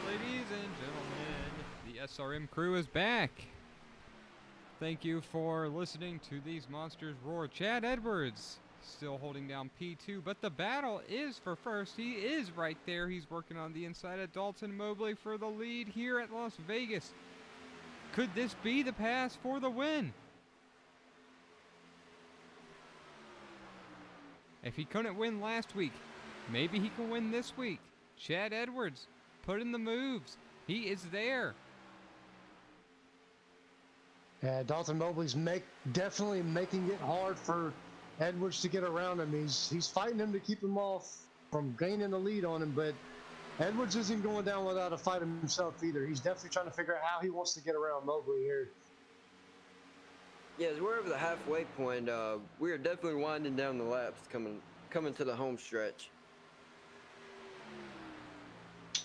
Ladies and gentlemen, the SRM crew is back. Thank you for listening to these monsters roar. Chad Edwards still holding down P2, but the battle is for first. He is right there. He's working on the inside of Dalton Mobley for the lead here at Las Vegas. Could this be the pass for the win? If he couldn't win last week, maybe he can win this week. Chad Edwards, put in the moves. He is there. Yeah, Dalton Mobley's definitely making it hard for Edwards to get around him. He's fighting him to keep him off from gaining the lead on him, but Edwards isn't going down without a fight himself either. He's definitely trying to figure out how he wants to get around Mobley here. Yeah, as we're over the halfway point, we are definitely winding down the laps coming to the home stretch.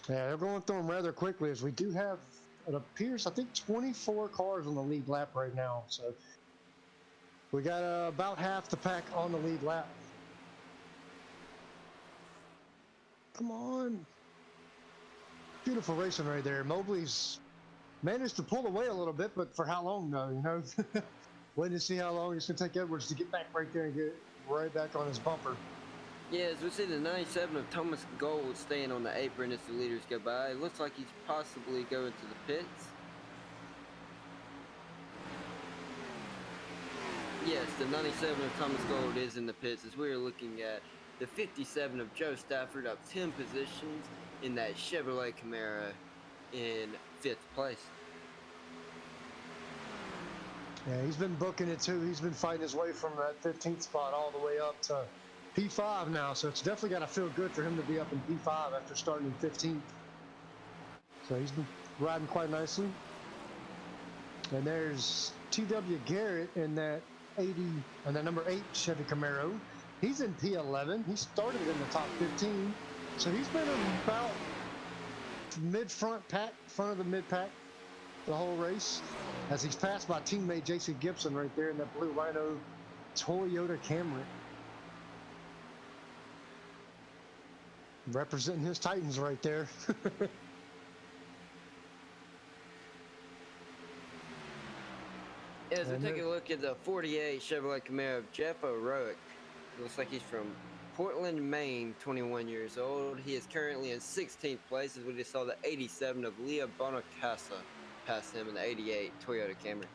Yeah, they're going through them rather quickly as we do have, it appears, I think 24 cars on the lead lap right now. So we got about half the pack on the lead lap. Come on. Beautiful racing right there. Mobley's managed to pull away a little bit, but for how long though, you know? Waiting to see how long it's going to take Edwards to get back right there and get right back on his bumper. Yeah, as we see the 97 of Thomas Gold staying on the apron as the leaders go by. It looks like he's possibly going to the pits. Yes, the 97 of Thomas Gold is in the pits as we are looking at the 57 of Joe Stafford up 10 positions in that Chevrolet Camaro in 5th place. Yeah, he's been booking it too. He's been fighting his way from that 15th spot all the way up to P5 now. So it's definitely got to feel good for him to be up in P5 after starting in 15th. So he's been riding quite nicely. And there's T.W. Garrett in that 80 and that number 8 Chevy Camaro. He's in P11. He started in the top 15. So he's been about front of the mid pack the whole race, as he's passed by teammate Jason Gibson right there in that blue Rhino Toyota Camry. Representing his Titans right there. As we take a look at the 48 Chevrolet Camaro of Jeff O'Rourke, looks like he's from Portland, Maine, 21 years old. He is currently in 16th place as we just saw the 87 of Leah Bonacasa pass him in the 88 Toyota Camry.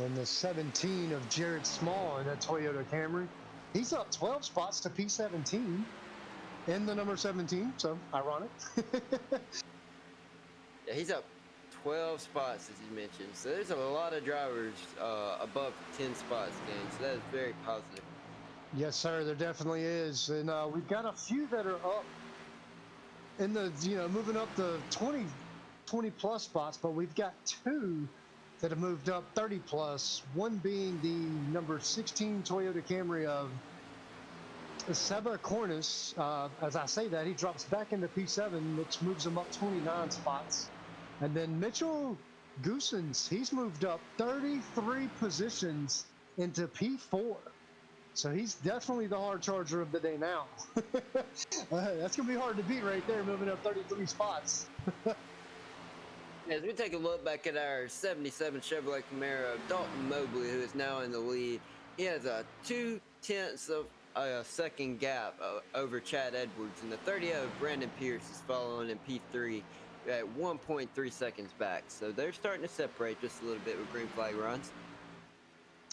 And the 17 of Jared Small in that Toyota Camry. He's up 12 spots to P17 in the number 17, so ironic. Yeah, he's up 12 spots, as you mentioned. So there's a lot of drivers above 10 spots gained, so that is very positive. Yes, sir, there definitely is. And we've got a few that are up in the, moving up the 20 plus spots, but we've got 2 that have moved up 30 plus, one being the number 16 Toyota Camry of Seba Cornish. As I say that, he drops back into P7, which moves him up 29 spots. And then Mitchell Goosens, he's moved up 33 positions into P4. So he's definitely the hard charger of the day now. That's going to be hard to beat right there, moving up 33 spots. As we take a look back at our 77 Chevrolet Camaro of Dalton Mobley, who is now in the lead, he has a 0.2 of a second gap over Chad Edwards, and the 30 of Brandon Pierce is following in P3 at 1.3 seconds back. So they're starting to separate just a little bit with green flag runs.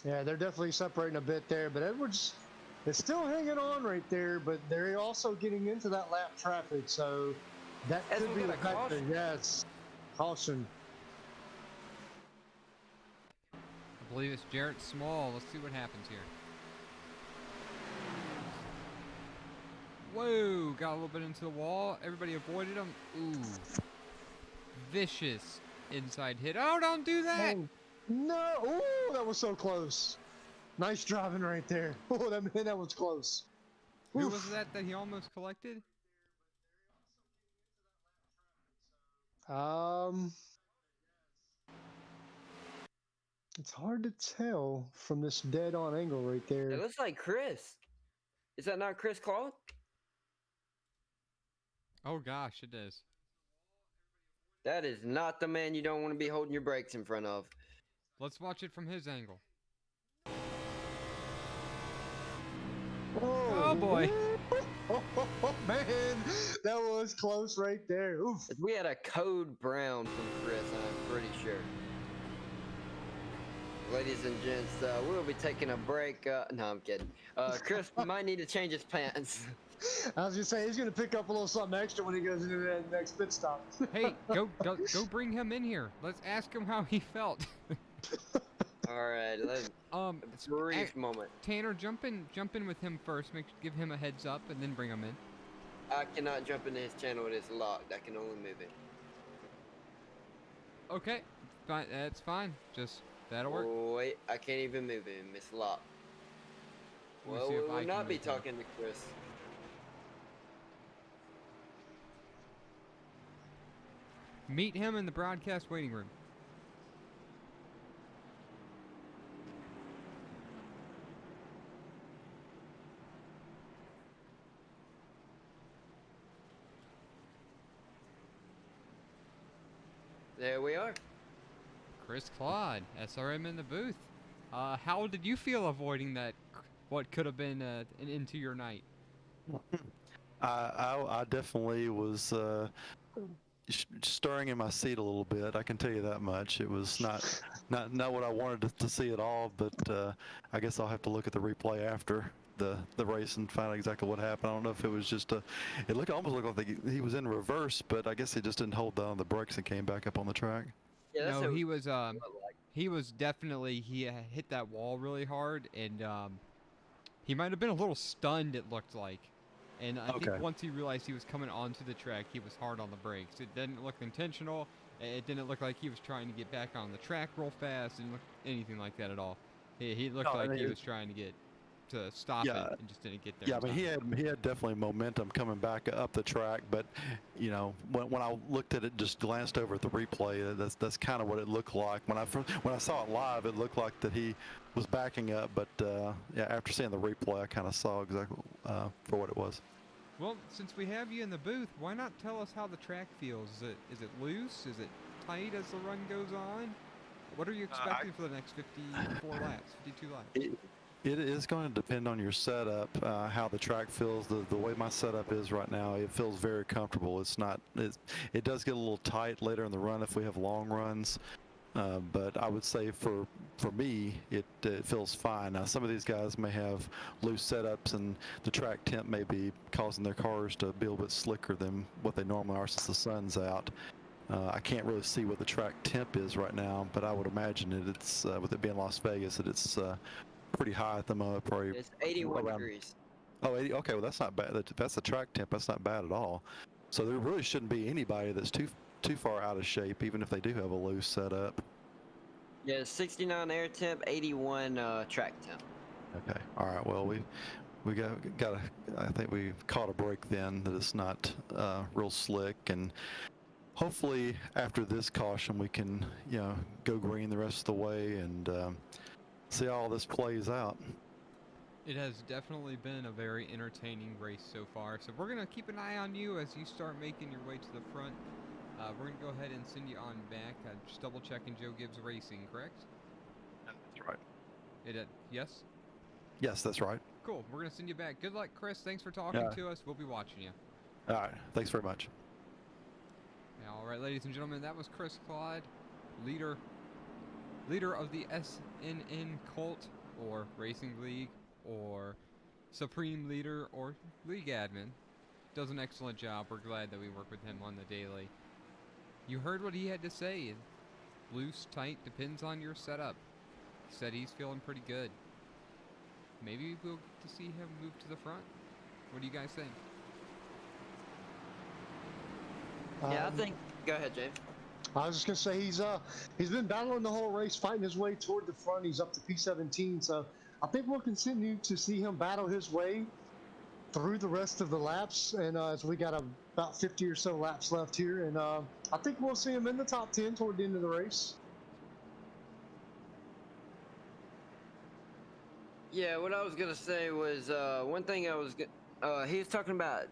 Yeah, they're definitely separating a bit there, but Edwards is still hanging on right there, but they're also getting into that lap traffic, so that could be a factor. Yes, caution. I believe it's Jarrett Small. Let's see what happens here. Whoa, got a little bit into the wall. Everybody avoided him. Ooh. Vicious inside hit. Oh, don't do that! Oh, no! Oh, that was so close. Nice driving right there. Oh, that was close. Who Oof. was that he almost collected? It's hard to tell from this dead-on angle right there. It looks like Chris. Is that not Chris Claude? Oh gosh, it is. That is not the man you don't want to be holding your brakes in front of. Let's watch it from his angle. Oh, boy. Man, that was close right there. Oof. We had a code brown from Chris, I'm pretty sure. Ladies and gents, we'll be taking a break. No, I'm kidding. Chris might need to change his pants. I was gonna say he's gonna pick up a little something extra when he goes into that next pit stop. Hey, go bring him in here. Let's ask him how he felt. All right, let's brief moment. Tanner, jump in with him first. Give him a heads up, and then bring him in. I cannot jump into his channel. It is locked. I can only move it. Okay, fine. That's fine. Just that'll work. Wait, I can't even move him. It's locked. Let me Well, see if we I will can not be move him. talking to Chris. Meet him in the broadcast waiting room. There we are. Chris Claude, SRM in the booth. How did you feel avoiding that? What could have been an into your night? I definitely was stirring in my seat a little bit. I can tell you that much. It was not what I wanted to see at all. But I guess I'll have to look at the replay after the race and find out exactly what happened. I don't know if it was just almost looked like he was in reverse, but I guess he just didn't hold down the brakes and came back up on the track. Yeah, that's No, what he was like. he was definitely hit that wall really hard, and he might have been a little stunned. It looked like. And I think once he realized he was coming onto the track, he was hard on the brakes. It didn't look intentional. It didn't look like he was trying to get back on the track real fast and anything like that at all. He looked like he was trying to get to stop it and just didn't get there. Yeah, I mean he had definitely momentum coming back up the track, but you know when I looked at it, just glanced over at the replay, that's kind of what it looked like. When I saw it live, it looked like that he was backing up, but yeah, after seeing the replay, I kind of saw exactly for what it was. Well, since we have you in the booth, why not tell us how the track feels? Is it loose? Is it tight as the run goes on? What are you expecting for the next 54 laps, 52 laps? It is going to depend on your setup, how the track feels. The way my setup is right now, it feels very comfortable. It does get a little tight later in the run if we have long runs, but I would say for me, it feels fine. Now, some of these guys may have loose setups, and the track temp may be causing their cars to be a little bit slicker than what they normally are since the sun's out. I can't really see what the track temp is right now, but I would imagine it's with it being Las Vegas, that it's pretty high at the moment. Probably It's 81 around, degrees. Oh, 80, okay, well that's not bad. That's the track temp. That's not bad at all. So there really shouldn't be anybody that's too far out of shape, even if they do have a loose setup. Yeah, 69 air temp, 81 track temp. Okay, all right. Well, we got I think we caught a break then that it's not real slick, and hopefully after this caution we can go green the rest of the way and see how all this plays out. It has definitely been a very entertaining race so far, so we're going to keep an eye on you as you start making your way to the front. We're going to go ahead and send you on back. Just double checking Joe Gibbs Racing, correct? That's right. Yes? Yes, that's right. Cool. We're going to send you back. Good luck, Chris. Thanks for talking to us. We'll be watching you. All right. Thanks very much. All right, ladies and gentlemen, that was Chris Claude, leader of the SNN cult, or Racing League, or Supreme Leader, or League Admin. Does an excellent job. We're glad that we work with him on the daily. You heard what he had to say. Loose, tight, depends on your setup. He said he's feeling pretty good. Maybe we'll get to see him move to the front. What do you guys think? Yeah, I think. Go ahead, James. I was just gonna say he's been battling the whole race, fighting his way toward the front. He's up to P17, so I think we'll continue to see him battle his way through the rest of the laps. And as we got about 50 or so laps left here, and I think we'll see him in the top 10 toward the end of the race. Yeah, what I was gonna say was one thing I was He was talking about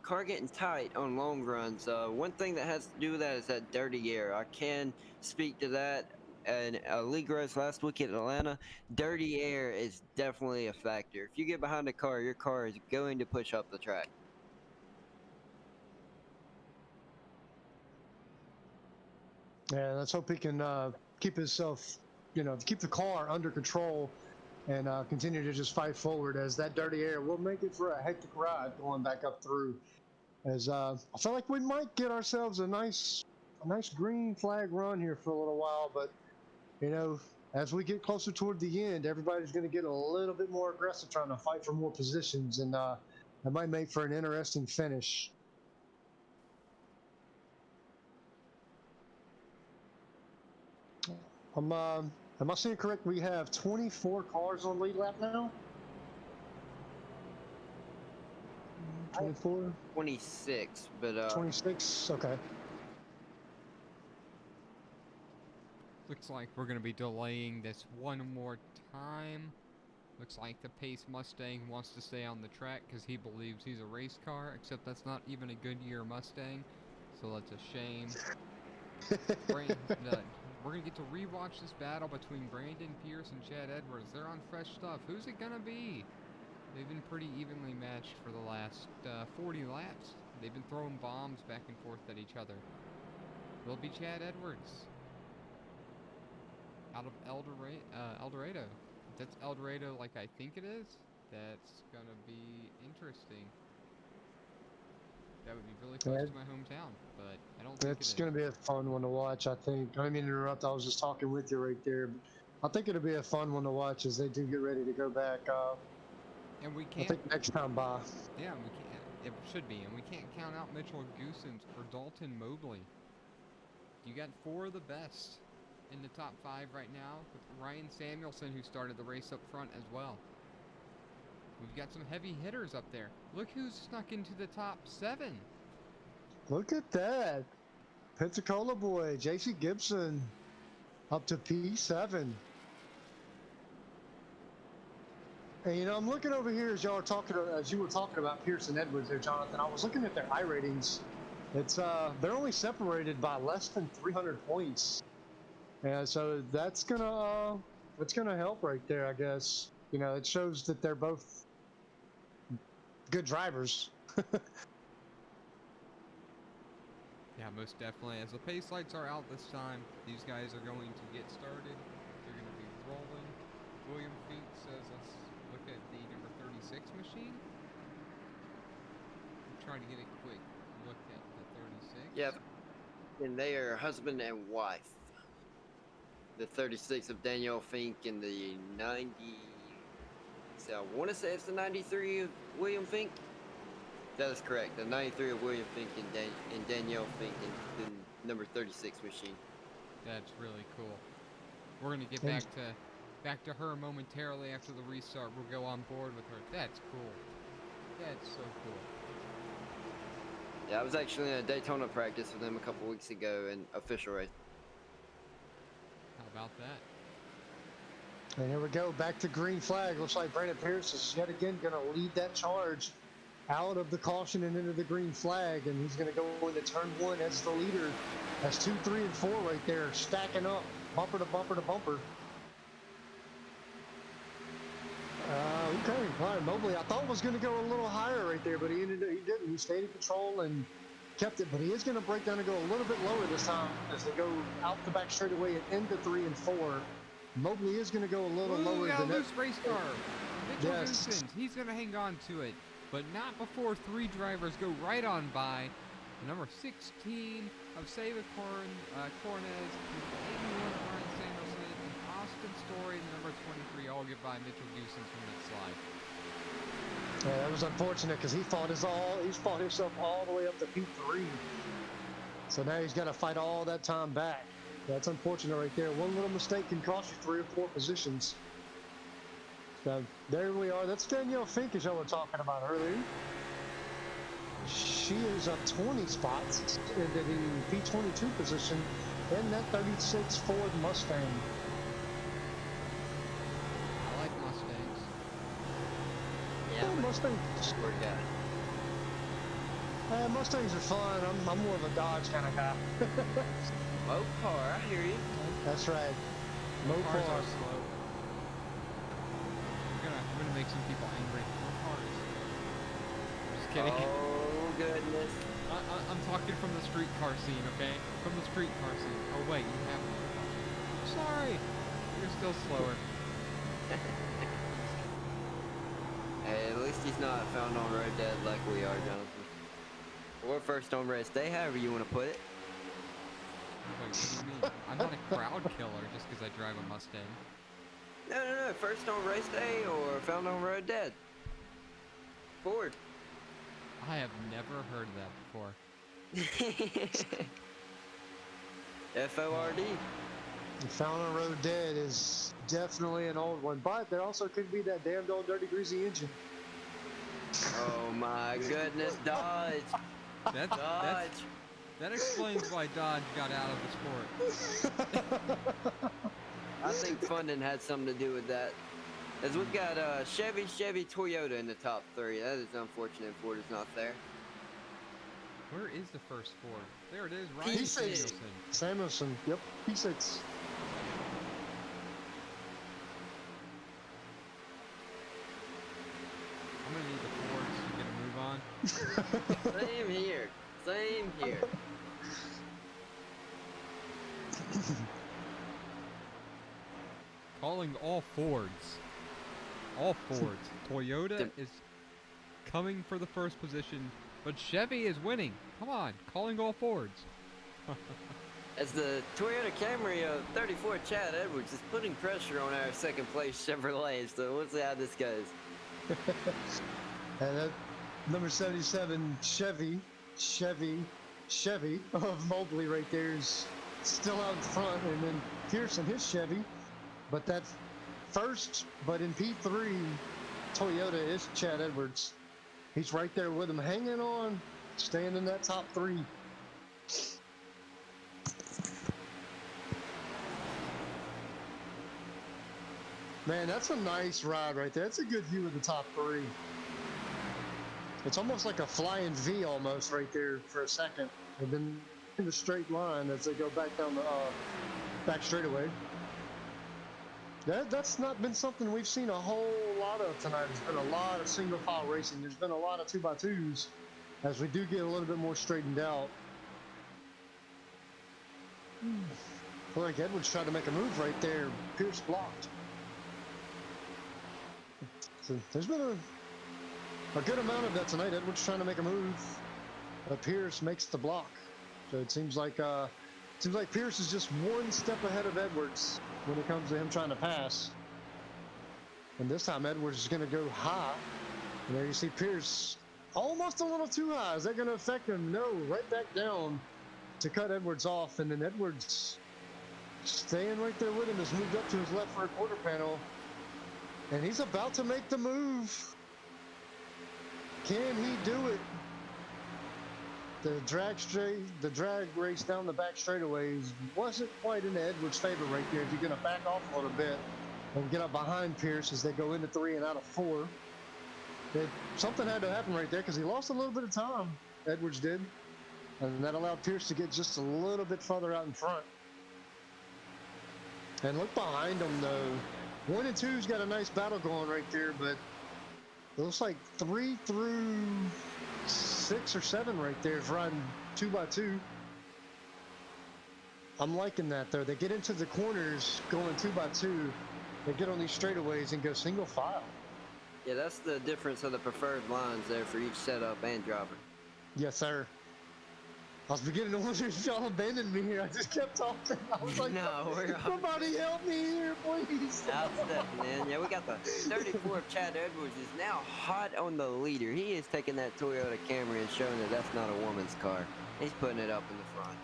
car getting tight on long runs. One thing that has to do with that is that dirty air. I can speak to that. And league race last week in Atlanta, dirty air is definitely a factor. If you get behind a car, your car is going to push up the track. Yeah, let's hope he can keep himself, keep the car under control and continue to just fight forward, as that dirty air will make it for a hectic ride going back up through. As I feel like we might get ourselves a nice green flag run here for a little while, but as we get closer toward the end, everybody's going to get a little bit more aggressive trying to fight for more positions, and that might make for an interesting finish. Am I seeing correct? We have 24 cars on lead lap now? 24? 26, but 26, okay. Looks like we're going to be delaying this one more time. Looks like the Pace Mustang wants to stay on the track because he believes he's a race car, except that's not even a Goodyear Mustang, so that's a shame. We're going to get to rewatch this battle between Brandon Pierce and Chad Edwards. They're on fresh stuff. Who's it going to be? They've been pretty evenly matched for the last 40 laps. They've been throwing bombs back and forth at each other. Will it be Chad Edwards out of El Dorado? If that's El Dorado like I think it is, that's going to be interesting. That would be really close to my hometown, but I don't think it's going to be a fun one to watch, I think. I didn't mean to interrupt. I was just talking with you right there. But I think it'll be a fun one to watch as they do get ready to go back. And we can't. I think next time by. Yeah, we can't. It should be, and we can't count out Mitchell Gibson or Dalton Mobley. You got 4 of the best in the top 5 right now, with Ryan Samuelson, who started the race up front as well. We've got some heavy hitters up there. Look who's snuck into the top 7. Look at that. Pensacola boy, JC Gibson, up to P7. And I'm looking over here as you were talking about Pierce and Edwards there, Jonathan. I was looking at their iRatings. It's they're only separated by less than 300 points. Yeah, so that's gonna help right there, I guess. It shows that they're both good drivers. Yeah, most definitely. As the pace lights are out this time, these guys are going to get started. They're going to be rolling. William Feet says, let's look at the number 36 machine. I'm trying to get a quick look at the 36. Yep. And they are husband and wife. The 36 of Danielle Fink and the 90. So I want to say it's the 93 of William Fink. That is correct. The 93 of William Fink and Danielle Fink in the number 36 machine. That's really cool. We're gonna get back to her momentarily after the restart. We'll go on board with her. That's cool. That's so cool. Yeah, I was actually in a Daytona practice with them a couple weeks ago in official race. How about that? And here we go, back to green flag. Looks like Brandon Pierce is yet again going to lead that charge out of the caution and into the green flag, and he's going to go into turn 1 as the leader. That's 2, 3, and 4 right there, stacking up, bumper to bumper to bumper. Okay, all right, Mobley, I thought was going to go a little higher right there, but he didn't. He stayed in control and kept it, but he is going to break down and go a little bit lower this time as they go out the back straightaway and into 3 and 4. Mobley is going to go a little lower than that. Loose race car. Mitchell Yes. Gibson, he's going to hang on to it, but not before 3 drivers go right on by. Number 16 of Sava Cornez, 81 Ryan Sanderson, and Austin Story, and number 23 all get by Mitchell Gibson from that slide. Yeah, that was unfortunate because he fought himself all the way up to P3. So now he's got to fight all that time back. That's unfortunate right there. One little mistake can cost you 3 or 4 positions. So there we are. That's Danielle Fink, as y'all were talking about earlier. She is up 20 spots into the P22 position in that 36 Ford Mustang. I like Mustangs. Yeah, I'm a Mustangs. Poor guy. Mustangs are fun. I'm more of a Dodge kind of guy. Mopar, I hear you. That's right. Cars Mopar. are slow. I'm gonna make some people angry. More cars. Just kidding. Oh goodness. I'm talking from the streetcar scene, okay? From the streetcar scene. Oh wait, you have one. Sorry, you're still slower. Hey, at least he's not found on road dead like we are, Jonathan. Or first on race day, however you want to put it. Wait, what do you mean? I'm not a crowd killer just because I drive a Mustang. No. First on race day or found on road dead. Ford. I have never heard that before. F-O-R-D. Found on road dead is definitely an old one, but there also could be that damned old dirty greasy engine. Oh my goodness, Dodge. That explains why Dodge got out of the sport. I think funding had something to do with that. As we've got Chevy, Toyota in the top 3. That is unfortunate Ford is not there. Where is the first Ford? There it is, right? P6. Samuelson, yep, P6. I'm gonna need the Fords to get a move on. Same here. Same here. Calling all Fords. All Fords. Toyota is coming for the first position, but Chevy is winning. Come on, calling all Fords. As the Toyota Camry of 34 Chad Edwards is putting pressure on our second place Chevrolet, so we'll see how this goes. And that number 77 Chevy of Mobley right there is still out in front, and then Pearson his Chevy. But that first, but in P3, Toyota is Chad Edwards. He's right there with him, hanging on, staying in that top 3. Man, that's a nice ride right there. That's a good view of the top 3. It's almost like a flying V almost right there for a second. And then in the straight line as they go back down the back straightaway. That's not been something we've seen a whole lot of tonight. There's been a lot of single file racing. There's been a lot of 2x2s as we do get a little bit more straightened out. I feel like Edwards tried to make a move right there. Pierce blocked. So there's been a good amount of that tonight. Edwards trying to make a move. Pierce makes the block. So it seems like Pierce is just one step ahead of Edwards when it comes to him trying to pass. And this time Edwards is going to go high. And there you see Pierce almost a little too high. Is that going to affect him? No, right back down to cut Edwards off. And then Edwards, staying right there with him, has moved up to his left for a quarter panel. And he's about to make the move. Can he do it? The drag race down the back straightaways wasn't quite in Edwards' favor right there. If you're going to back off a little bit and get up behind Pierce as they go into 3 and out of 4. Something had to happen right there because he lost a little bit of time, Edwards did. And that allowed Pierce to get just a little bit further out in front. And look behind him though. 1 and 2's got a nice battle going right there, but it looks like 3 through 6 or 7 right there is riding 2x2. I'm liking that though. They get into the corners going 2x2. They get on these straightaways and go single file. Yeah, that's the difference of the preferred lines there for each setup and driver. Yes, sir. I was beginning to wonder if y'all abandoned me here. I just kept talking. I was like, no, we're somebody help me here, please. Outstep, man. Yeah, we got the 34 of Chad Edwards is now hot on the leader. He is taking that Toyota Camry and showing that that's not a woman's car. He's putting it up in the front.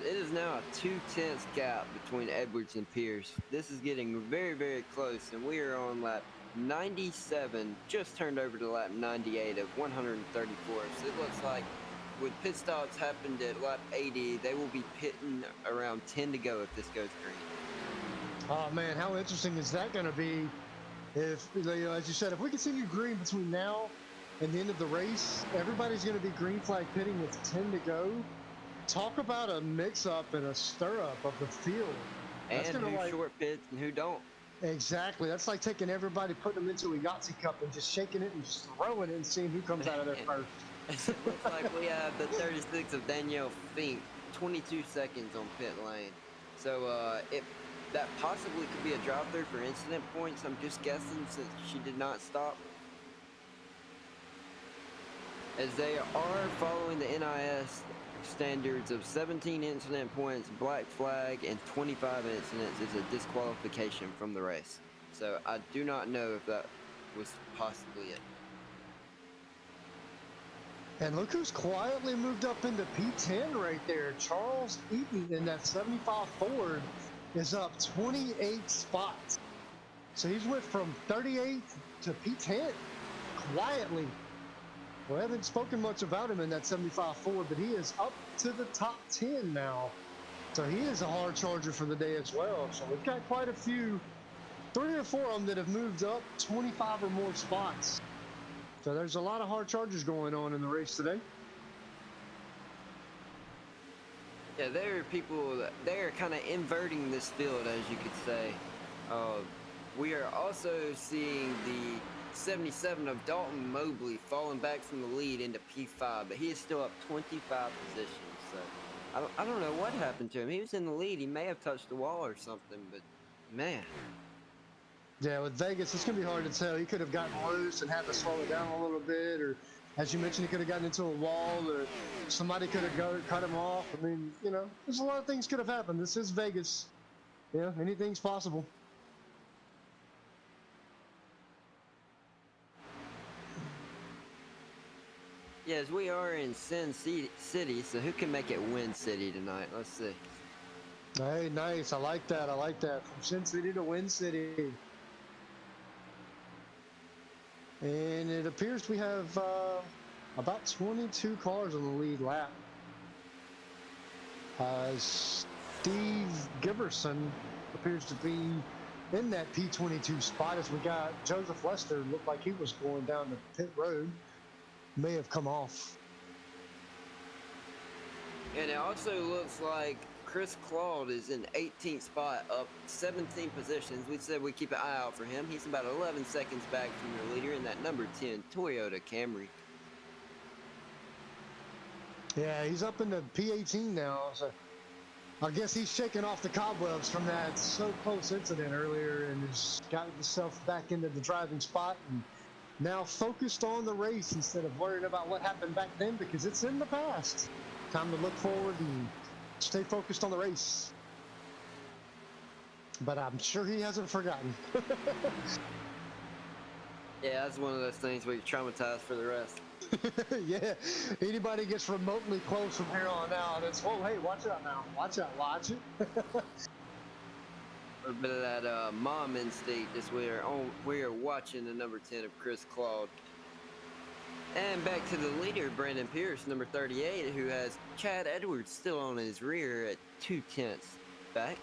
It is now a 2/10 gap between Edwards and Pierce. This is getting very, very close, and we are on lap 97, just turned over to lap 98 of 134. So it looks like with pit stops happened at lap 80, they will be pitting around 10 to go if this goes green. Oh man, how interesting is that going to be? If, as you said, if we continue green between now and the end of the race, everybody's going to be green flag pitting with 10 to go. Talk about a mix-up and a stir-up of the field. That's and who short pits and who don't. Exactly. That's like taking everybody, putting them into a Yahtzee cup and just shaking it and just throwing it and seeing who comes out of there first. It looks like we have the 36 of Danielle Fink, 22 seconds on pit lane. So that possibly could be a drive-through for incident points. I'm just guessing since she did not stop. As they are following the NIS standards of 17 incident points, black flag, and 25 incidents is a disqualification from the race. So I do not know if that was possibly it. And look who's quietly moved up into P10 right there. Charles Eaton in that 75 Ford is up 28 spots. So he's went from 38 to P10 quietly. We haven't spoken much about him in that 75 Ford, but he is up to the top 10 now. So he is a hard charger for the day as well. So we've got quite a few, 3 or 4 of them that have moved up 25 or more spots. So there's a lot of hard chargers going on in the race today. Yeah, there are people that they're kind of inverting this field, as you could say. We are also seeing the 77 of Dalton Mobley falling back from the lead into P5, but he is still up 25 positions. So I don't know what happened to him. He was in the lead. He may have touched the wall or something, but man. Yeah, with Vegas, it's going to be hard to tell. He could have gotten loose and had to slow it down a little bit, or as you mentioned, he could have gotten into a wall, or somebody could have cut him off. I mean, you know, there's a lot of things could have happened. This is Vegas. Yeah, anything's possible. Yes, we are in Sin City, so who can make it Win City tonight? Let's see. Hey, nice. I like that. I like that. From Sin City to Win City. And it appears we have about 22 cars on the lead lap. Steve Giberson appears to be in that P22 spot, as we got Joseph Lester. Looked like he was going down the pit road. May have come off. And it also looks like Chris Claude is in 18th spot, up 17 positions. We said we keep an eye out for him. He's about 11 seconds back from your leader in that number 10 Toyota Camry. Yeah, he's up in the P18 now. So I guess he's shaking off the cobwebs from that so close incident earlier and has gotten himself back into the driving spot and now focused on the race instead of worrying about what happened back then, because it's in the past. Time to look forward and stay focused on the race. But I'm sure he hasn't forgotten. Yeah, that's one of those things where you're traumatized for the rest. Yeah, anybody gets remotely close from here on out, it's, whoa, hey, watch out now. Watch out, watch it. A bit of that mom instinct as we are watching the number 10 of Chris Claude. And back to the leader, Brandon Pierce, number 38, who has Chad Edwards still on his rear at 2/10 back.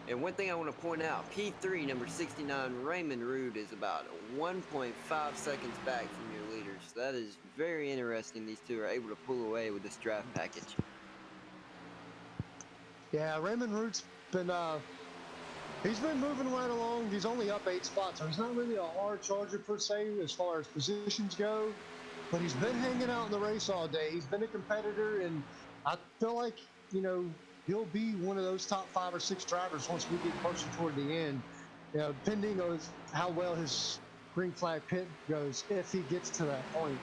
And one thing I want to point out, P3, number 69, Raymond Rood, is about 1.5 seconds back from your leader. So that is very interesting. These two are able to pull away with this draft package. Yeah, Raymond Rood's been he's been moving right along. He's only up 8 spots, so he's not really a hard charger per se as far as positions go, but he's been hanging out in the race all day. He's been a competitor, and I feel like, you know, he'll be one of those top 5 or 6 drivers once we get closer toward the end, you know, depending on how well his green flag pit goes, if he gets to that point.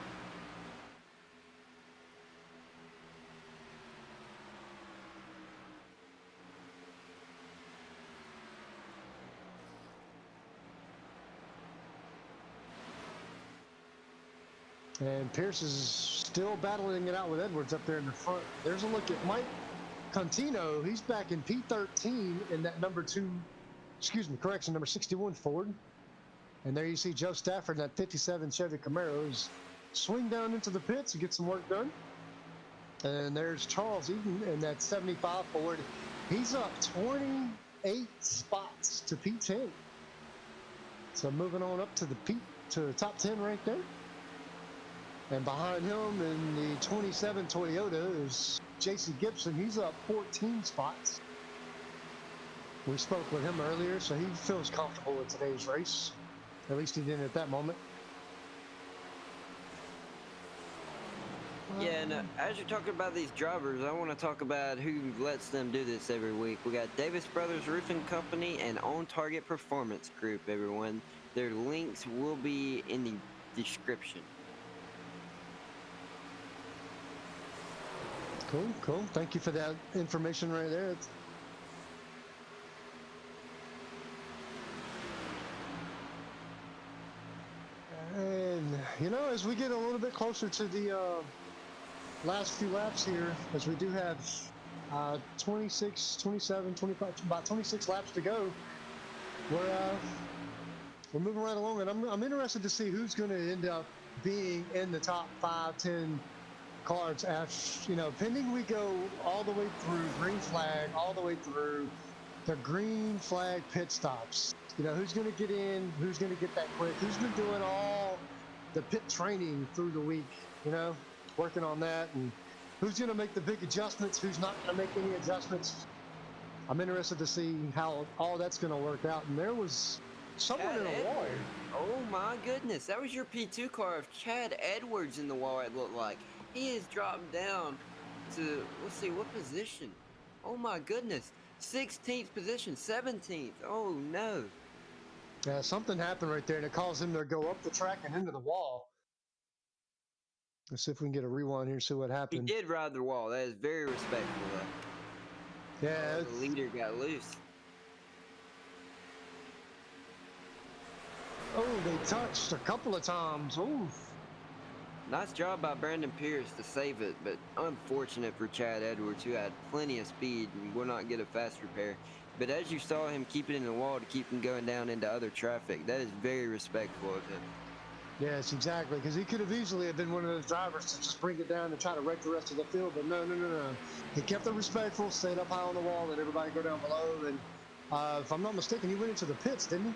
And Pierce is still battling it out with Edwards up there in the front. There's a look at Mike Contino. He's back in P13 in that number 61 Ford. And there you see Joe Stafford in that 57 Chevy Camaro. He's swing down into the pits and get some work done. And there's Charles Eaton in that 75 Ford. He's up 28 spots to P10. So moving on up to the top 10 right there. And behind him in the 27 Toyota is JC Gibson. He's up 14 spots. We spoke with him earlier, so he feels comfortable with today's race. At least he did at that moment. Yeah, and as you're talking about these drivers, I want to talk about who lets them do this every week. We got Davis Brothers Roofing Company and On Target Performance Group, everyone. Their links will be in the description. Cool. Thank you for that information right there. And, you know, as we get a little bit closer to the last few laps here, as we do have 26, 27, 25, about 26 laps to go, we're moving right along, and I'm interested to see who's going to end up being in the top 5, 10 cars after, you know, pending we go all the way through green flag, all the way through the green flag pit stops. You know, who's going to get in, who's going to get that quick, who's been doing all the pit training through the week, you know, working on that, and who's going to make the big adjustments, who's not going to make any adjustments. I'm interested to see how all that's going to work out. And there was someone in a wall. Oh my goodness, that was your P2 car of Chad Edwards in the wall, it looked like. He has dropped down to, let's see, what position? Oh my goodness, 16th position, 17th. Oh no. Yeah, something happened right there, and it caused him to go up the track and into the wall. Let's see if we can get a rewind here and see what He happened. did ride the wall. That is very respectful, though. Yeah, The leader got loose. oh, they touched a couple of times. Oof. Nice job by Brandon Pierce to save it, but unfortunate for Chad Edwards, who had plenty of speed and will not get a fast repair. But as you saw him keep it in the wall to keep him going down into other traffic, that is very respectful of him. Yes, exactly, because he could have easily have been one of those drivers to just bring it down and try to wreck the rest of the field, but no. He kept it respectful, stayed up high on the wall, let everybody go down below, and if I'm not mistaken, he went into the pits, didn't he?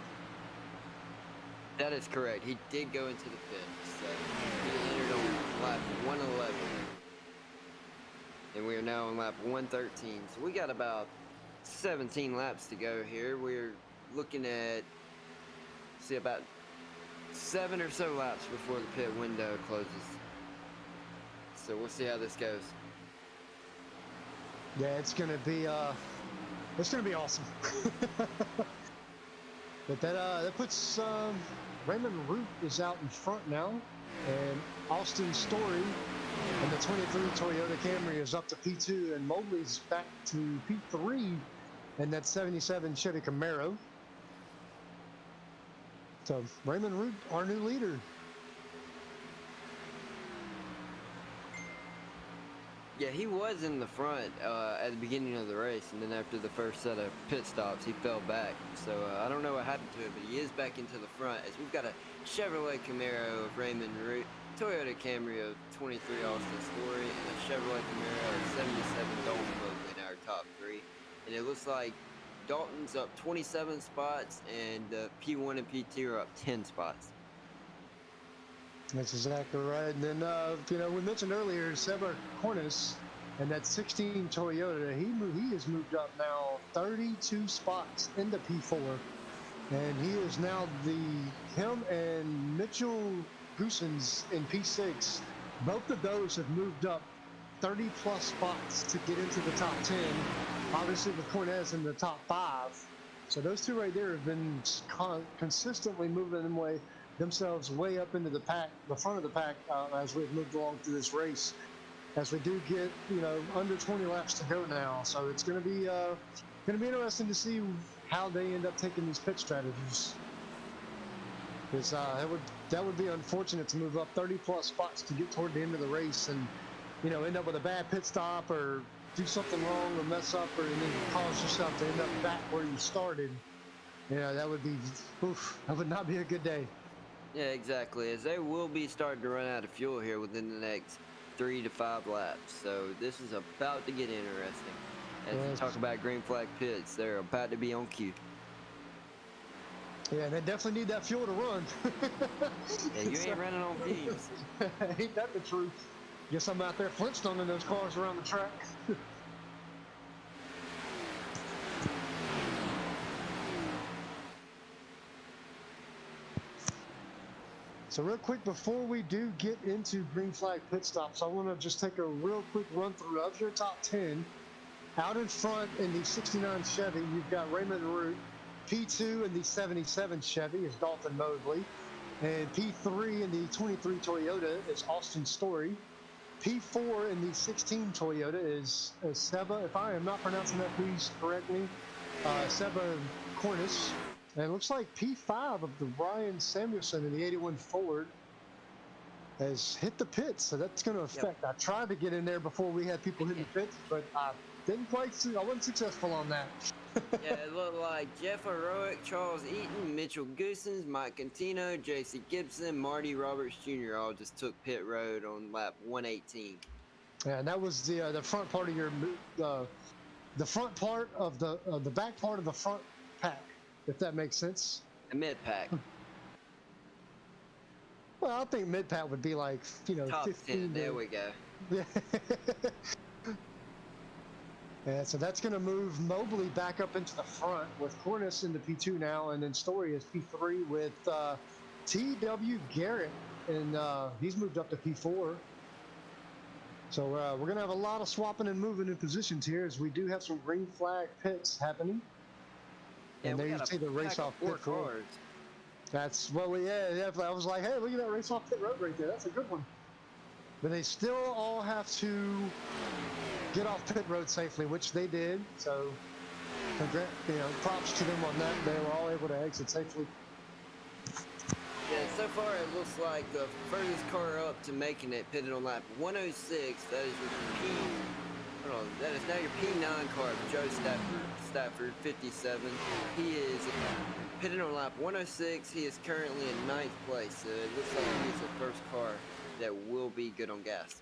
That is correct. He did go into the pit. So he entered on lap 111. And we are now on lap 113. So we got about 17 laps to go here. We're looking at, see, about 7 or so laps before the pit window closes. So we'll see how this goes. Yeah, it's gonna be awesome. But that puts Raymond Root is out in front now, and Austin Story and the 23 Toyota Camry is up to P2, and Mobley's back to P3 and that 77 Chevy Camaro. So Raymond Root, our new leader. Yeah, he was in the front at the beginning of the race, and then after the first set of pit stops, he fell back. So I don't know what happened to it, but he is back into the front, as we've got a Chevrolet Camaro of Raymond Root, Toyota Camry of 23 Austin Story, and a Chevrolet Camaro of 77 Dalton Mobley in our top 3. And it looks like Dalton's up 27 spots, and P1 and P2 are up 10 spots. That's exactly right. And then, you know, we mentioned earlier, Seba Cornish and that 16 Toyota, he has moved up now 32 spots into P4. And he is now him and Mitchell Goosens in P6. Both of those have moved up 30 plus spots to get into the top 10. Obviously with Cornez in the top 5. So those two right there have been consistently moving themselves way up into the pack, the front of the pack, as we've moved along through this race. As we do get, you know, under 20 laps to go now, so it's going to be interesting to see how they end up taking these pit strategies. Because that would be unfortunate to move up 30 plus spots to get toward the end of the race and, you know, end up with a bad pit stop or do something wrong or mess up and then cause yourself to end up back where you started. Yeah, that would be, that would not be a good day. Yeah, exactly. As they will be starting to run out of fuel here within the next 3 to 5 laps. So this is about to get interesting. As you Yes. talk about green flag pits, they're about to be on cue. Yeah, they definitely need that fuel to run. Yeah, you ain't running on fumes. Ain't that the truth? Guess I'm out there Flintstoning those cars around the track. So real quick, before we do get into green flag pit stops, I want to just take a real quick run through of your top 10. Out in front in the 69 Chevy, you've got Raymond Root. P2 in the 77 Chevy is Dalton Mobley. And P3 in the 23 Toyota is Austin Story. P4 in the 16 Toyota is Seba. If I am not pronouncing that, please correct me. Seba Cornish. And it looks like P5 of the Ryan Samuelson in the 81 Ford has hit the pits, so that's going to affect. I tried to get in there before we had people hitting the pits, but I didn't quite see. I wasn't successful on that. Yeah, it looked like Jeff Heroic, Charles Eaton, Mitchell Goosens, Mike Cantino, JC Gibson, Marty Roberts Jr. all just took pit road on lap 118. Yeah, and that was the front part of your the front part of the back part of the front pack, if that makes sense. A mid pack. Well, I think mid pack would be like Top 15. 10. There we go. Yeah. Yeah, so that's going to move Mobley back up into the front with Cornish into P2 now, and then Story is P3 with T.W. Garrett, and he's moved up to P4. So we're going to have a lot of swapping and moving in positions here, as we do have some green flag pits happening. Yeah, and there we you got see the race off four pit road. cars. That's yeah. I was like, hey, look at that race off pit road right there. That's a good one. But they still all have to get off pit road safely, which they did. So, props to them on that. They were all able to exit safely. Yeah, so far it looks like the furthest car up to making it pitted on lap 106. That is that is now your P9 car, Joe Stafford, 57. He is pitted on lap 106. He is currently in 9th place. So it looks like he is the first car that will be good on gas.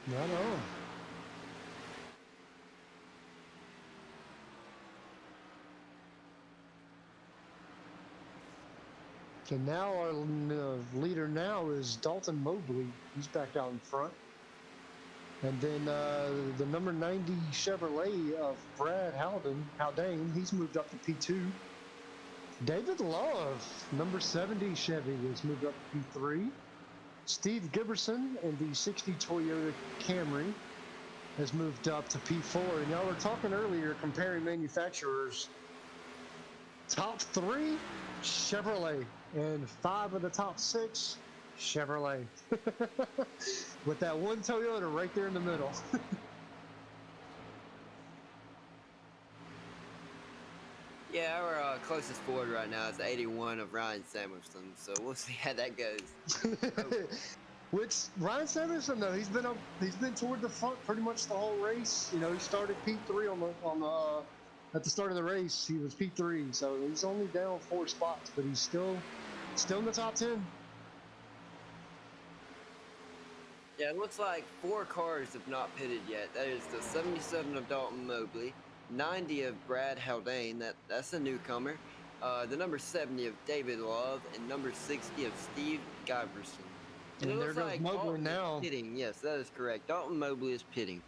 No. So now our leader now is Dalton Mobley. He's back out in front. And then the number 90 Chevrolet of Brad Haldane, he's moved up to P2. David Love, number 70 Chevy, has moved up to P3. Steve Giberson in the 60 Toyota Camry has moved up to P4. And y'all were talking earlier comparing manufacturers. Top 3, Chevrolet. And 5 of the top 6, Chevrolet. With that one Toyota right there in the middle. Yeah, our closest Ford right now is 81 of Ryan Samuelson, so we'll see how that goes. Which Ryan Samuelson, though, he's been toward the front pretty much the whole race. He started P3 at the start of the race. He was P3, so he's only down 4 spots, but he's still in the top 10. Yeah, it looks like 4 cars have not pitted yet. That is the 77 of Dalton Mobley, 90 of Brad Haldane, that's a newcomer, the number 70 of David Love, and number 60 of Steve Giberson. And it there looks goes like Mobley Dalton now. is pitting. Yes, that is correct. Dalton Mobley is pitting.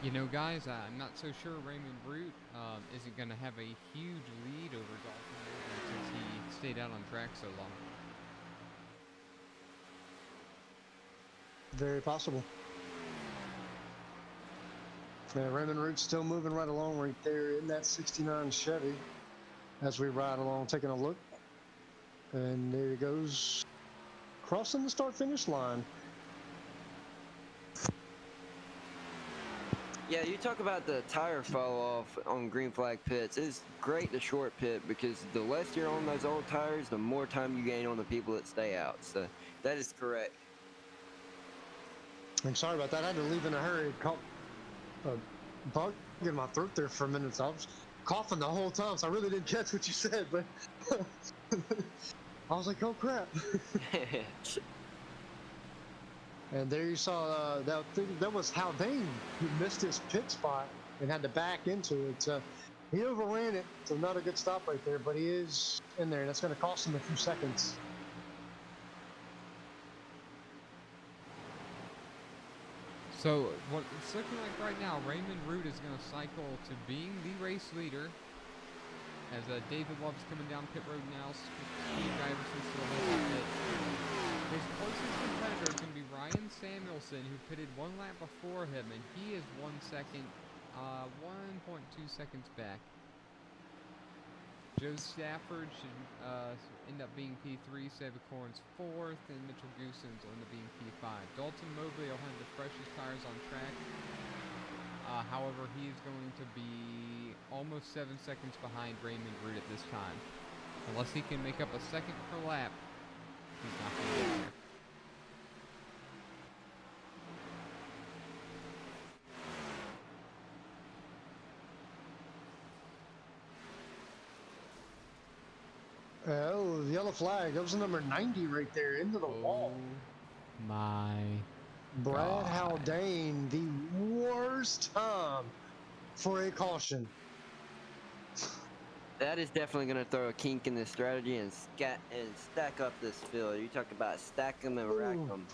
You know, guys, I'm not so sure Raymond Root isn't going to have a huge lead over Dalton Mobley since he stayed out on track so long. Very possible. Yeah, Raymond Root's still moving right along right there in that 69 Chevy as we ride along, taking a look. And there he goes, crossing the start-finish line. Yeah, you talk about the tire fall off on green flag pits. It's great to short pit because the less you're on those old tires, the more time you gain on the people that stay out. So that is correct. I'm sorry about that. I had to leave in a hurry. bug in my throat there for a minute. So I was coughing the whole time, so I really didn't catch what you said, but I was like, oh crap. And there you saw that was Haldane who missed his pit spot and had to back into it. He overran it, so not a good stop right there, but he is in there, and that's going to cost him a few seconds. So what it's looking like right now, Raymond Root is going to cycle to being the race leader as David Love's coming down pit road now. Steve Iverson still has the pit. His closest competitor is going to be Ryan Samuelson, who pitted 1 lap before him, and he is 1 second, 1.2 seconds back. Joe Stafford should end up being P3, Savicorn's 4th, and Mitchell Goosens will end up being P5. Dalton Mobley will have the freshest tires on track. However, he is going to be almost 7 seconds behind Raymond Root at this time. Unless he can make up a second per lap, he's not going to get there. Oh, the yellow flag. That was the number 90 right there, into the wall. My Brad God. Haldane, the worst time for a caution. That is definitely going to throw a kink in this strategy and stack up this field. You talk about stack them and rack them.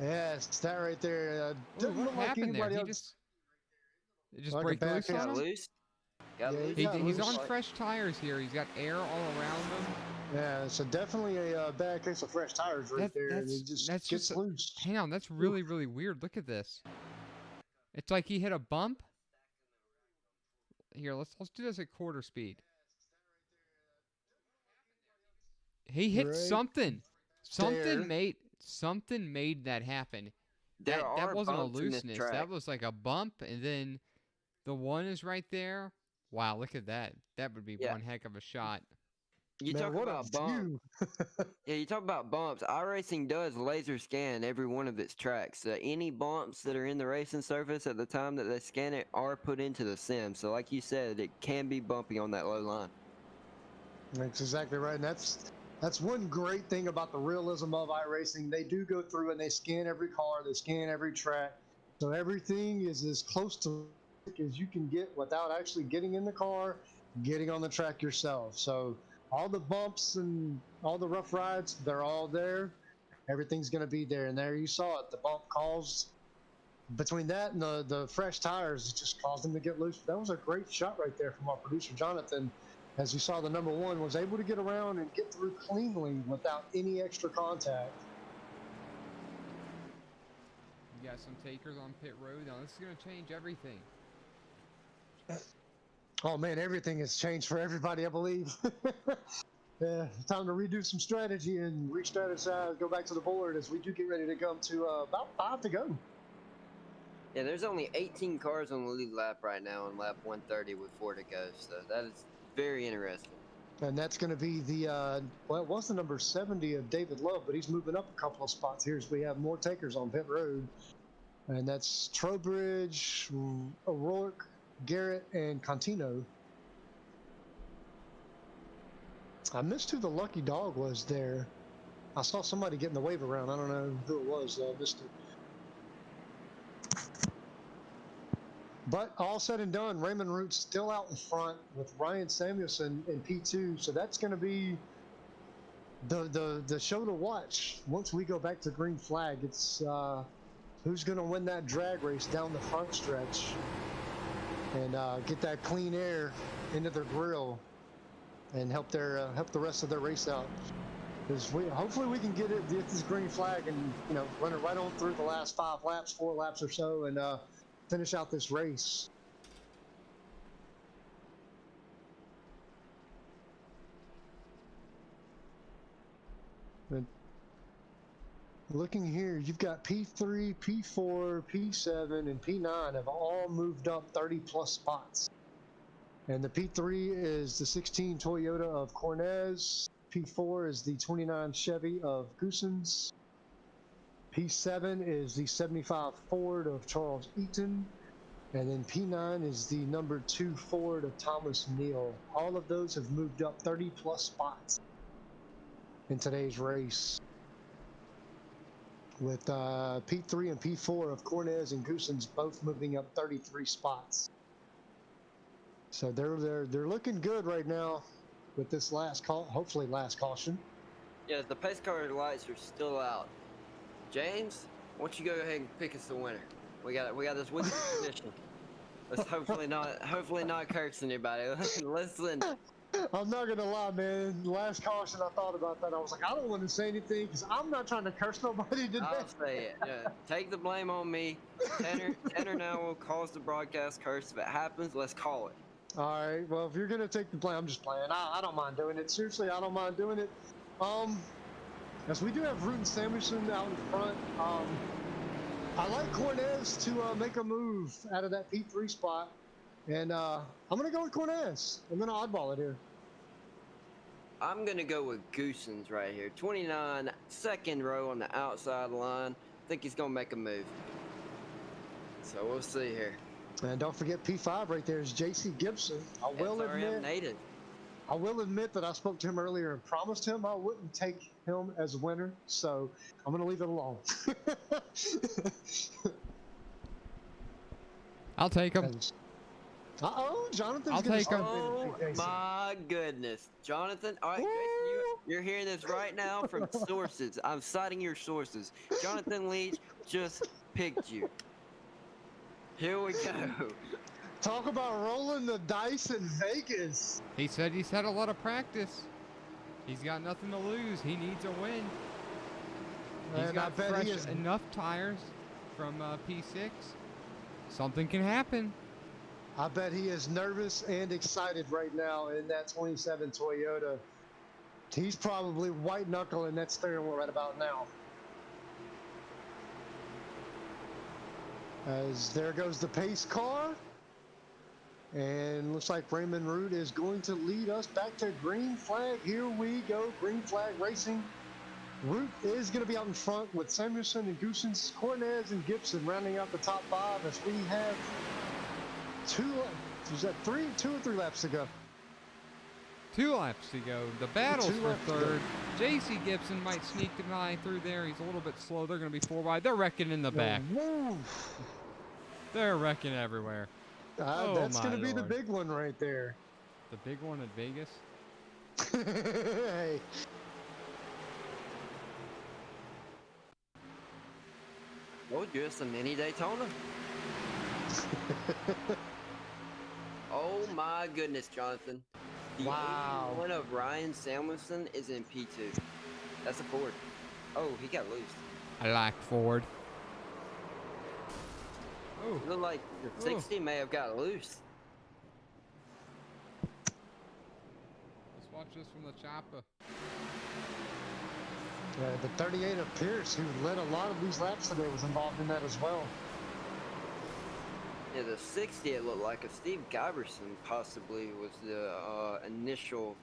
Yes, that right there. Ooh, Doesn't what look like happened there? anybody He else. just Like a break back loose end. on Got him? loose. Got Yeah, loose. he got He's loose. on fresh tires here. He's got air all around him. Yeah, so definitely a bad case of fresh tires right there, and he just That's gets just loose. hang on. That's really weird. Look at this. It's like he hit a bump. Here, let's do this at quarter speed. He hit Right something. there. Something made that happen. There That are wasn't a bumps in this looseness. track. That was like a bump, and then the one is right there. Wow, look at that. That would be Yeah. one heck of a shot. You Man, talk what about a bumps. view. Yeah, you talk about bumps. iRacing does laser scan every one of its tracks. So any bumps that are in the racing surface at the time that they scan it are put into the sim. So like you said, it can be bumpy on that low line. That's exactly right, and that's one great thing about the realism of iRacing. They do go through and they scan every car, they scan every track, so everything is as close to as you can get without actually getting in the car, getting on the track yourself. So all the bumps and all the rough rides, they're all there. Everything's going to be there, and there you saw it. The bump caused, between that and the fresh tires, it just caused them to get loose. That was a great shot right there from our producer Jonathan. As you saw, the number 1 was able to get around and get through cleanly without any extra contact. You got some takers on pit road. Now this is gonna change everything. Oh man, everything has changed for everybody, I believe. Yeah, time to redo some strategy and re-strategize, go back to the board as we do get ready to come to about 5 to go. Yeah, there's only 18 cars on the lead lap right now on lap 130 with 4 to go. So that is very interesting. And that's going to be the, well, it was the number 70 of David Love, but he's moving up a couple of spots here as we have more takers on pit road. And that's Trowbridge, O'Rourke, Garrett, and Contino. I missed who the lucky dog was there. I saw somebody getting the wave around. I don't know who it was, though. I missed it. But all said and done, Raymond Root's still out in front with Ryan Samuelson in P2. So that's going to be the show to watch once we go back to green flag. It's who's going to win that drag race down the front stretch and get that clean air into their grill and help the rest of their race out. Because hopefully we can get this green flag and run it right on through the last 5 laps, 4 laps or so, and finish out this race. But looking here, you've got P3, P4, P7, and P9 have all moved up 30 plus spots. And the P3 is the 16 Toyota of Cornez. P4 is the 29 Chevy of Goosens. P7 is the 75 Ford of Charles Eaton. And then P9 is the number 2 Ford of Thomas Neal. All of those have moved up 30 plus spots in today's race. With P3 and P4 of Cornez and Goosens both moving up 33 spots. So they're looking good right now with this last call, hopefully last caution. Yeah, the pace car lights are still out. James, why don't you go ahead and pick us the winner? We got this winning position. Let's hopefully not curse anybody. Listen. I'm not gonna lie, man. Last caution, I thought about that. I was like, I don't want to say anything because I'm not trying to curse nobody today. I'll say it. Yeah, take the blame on me. Tanner now will cause the broadcast curse. If it happens, let's call it. All right. Well, if you're gonna take the blame, I'm just playing. I don't mind doing it. Seriously, I don't mind doing it. As we do have Root and Samuelson out in front. I like Cornez to make a move out of that P3 spot. And I'm going to go with Cornez. I'm going to oddball it here. I'm going to go with Goosens right here. 29, second row on the outside line. I think he's going to make a move. So we'll see here. And don't forget P5 right there is JC Gibson. SRM native. I will admit that I spoke to him earlier and promised him I wouldn't take him as a winner. So I'm going to leave it alone. I'll take him. Uh-oh, Jonathan's I'll take him. Oh, my goodness. Jonathan, all right, Jason, you're hearing this right now from sources. I'm citing your sources. Jonathan Leach just picked you. Here we go. Talk about rolling the dice in Vegas. He said he's had a lot of practice. He's got nothing to lose. He needs a win. He's And got I bet fresh he is enough tires from P6. Something can happen. I bet he is nervous and excited right now in that 27 Toyota. He's probably white knuckling that steering wheel right about now. As there goes the pace car. And looks like Raymond Root is going to lead us back to green flag. Here we go, green flag racing. Root is going to be out in front with Samuelson and Goosens, Cornez and Gibson rounding out the top 5 as we have two or three laps to go. 2 laps to go. The battle's 2 for laps to go. third. JC Gibson might sneak the guy through there. He's a little bit slow. They're going to be 4 wide. They're wrecking in the back. Woo. They're wrecking everywhere. Oh, That's my going to be the Lord. big one right there. The big one at Vegas. Hey. Oh, just a mini Daytona. Oh my goodness, Jonathan. The Wow. 81 of Ryan Samuelson is in P2. That's a Ford. Oh, he got loose. I like Ford. Oh, It looked like the 60 may have got loose. let's watch this from the chopper. The 38 of Pierce, who led a lot of these laps today, was involved in that as well. Yeah, the 60 it looked like if Steve Giberson possibly was the initial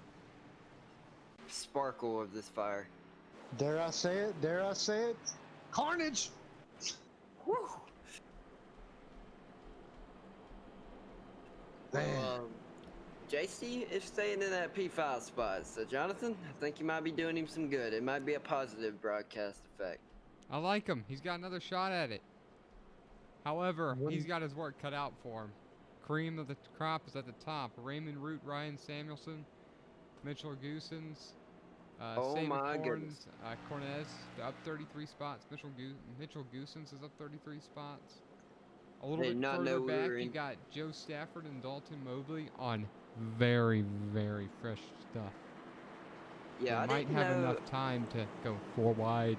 sparkle of this fire. Dare I say it? Dare I say it? Carnage! Whew. Man. JC is staying in that P5 spot, so Jonathan, I think you might be doing him some good. It might be a positive broadcast effect. I like him. He's got another shot at it. However, What he's is- got his work cut out for him. Cream of the crop is at the top. Raymond Root, Ryan Samuelson, Mitchell Goosens, Oh Saban my Corns, goodness. Cornez up 33 spots. Mitchell Goosens is up 33 spots. A little Did bit not know further we back, were you in- got Joe Stafford and Dalton Mobley on very, very fresh stuff. Yeah, they I might didn't have know. enough time to go 4 wide.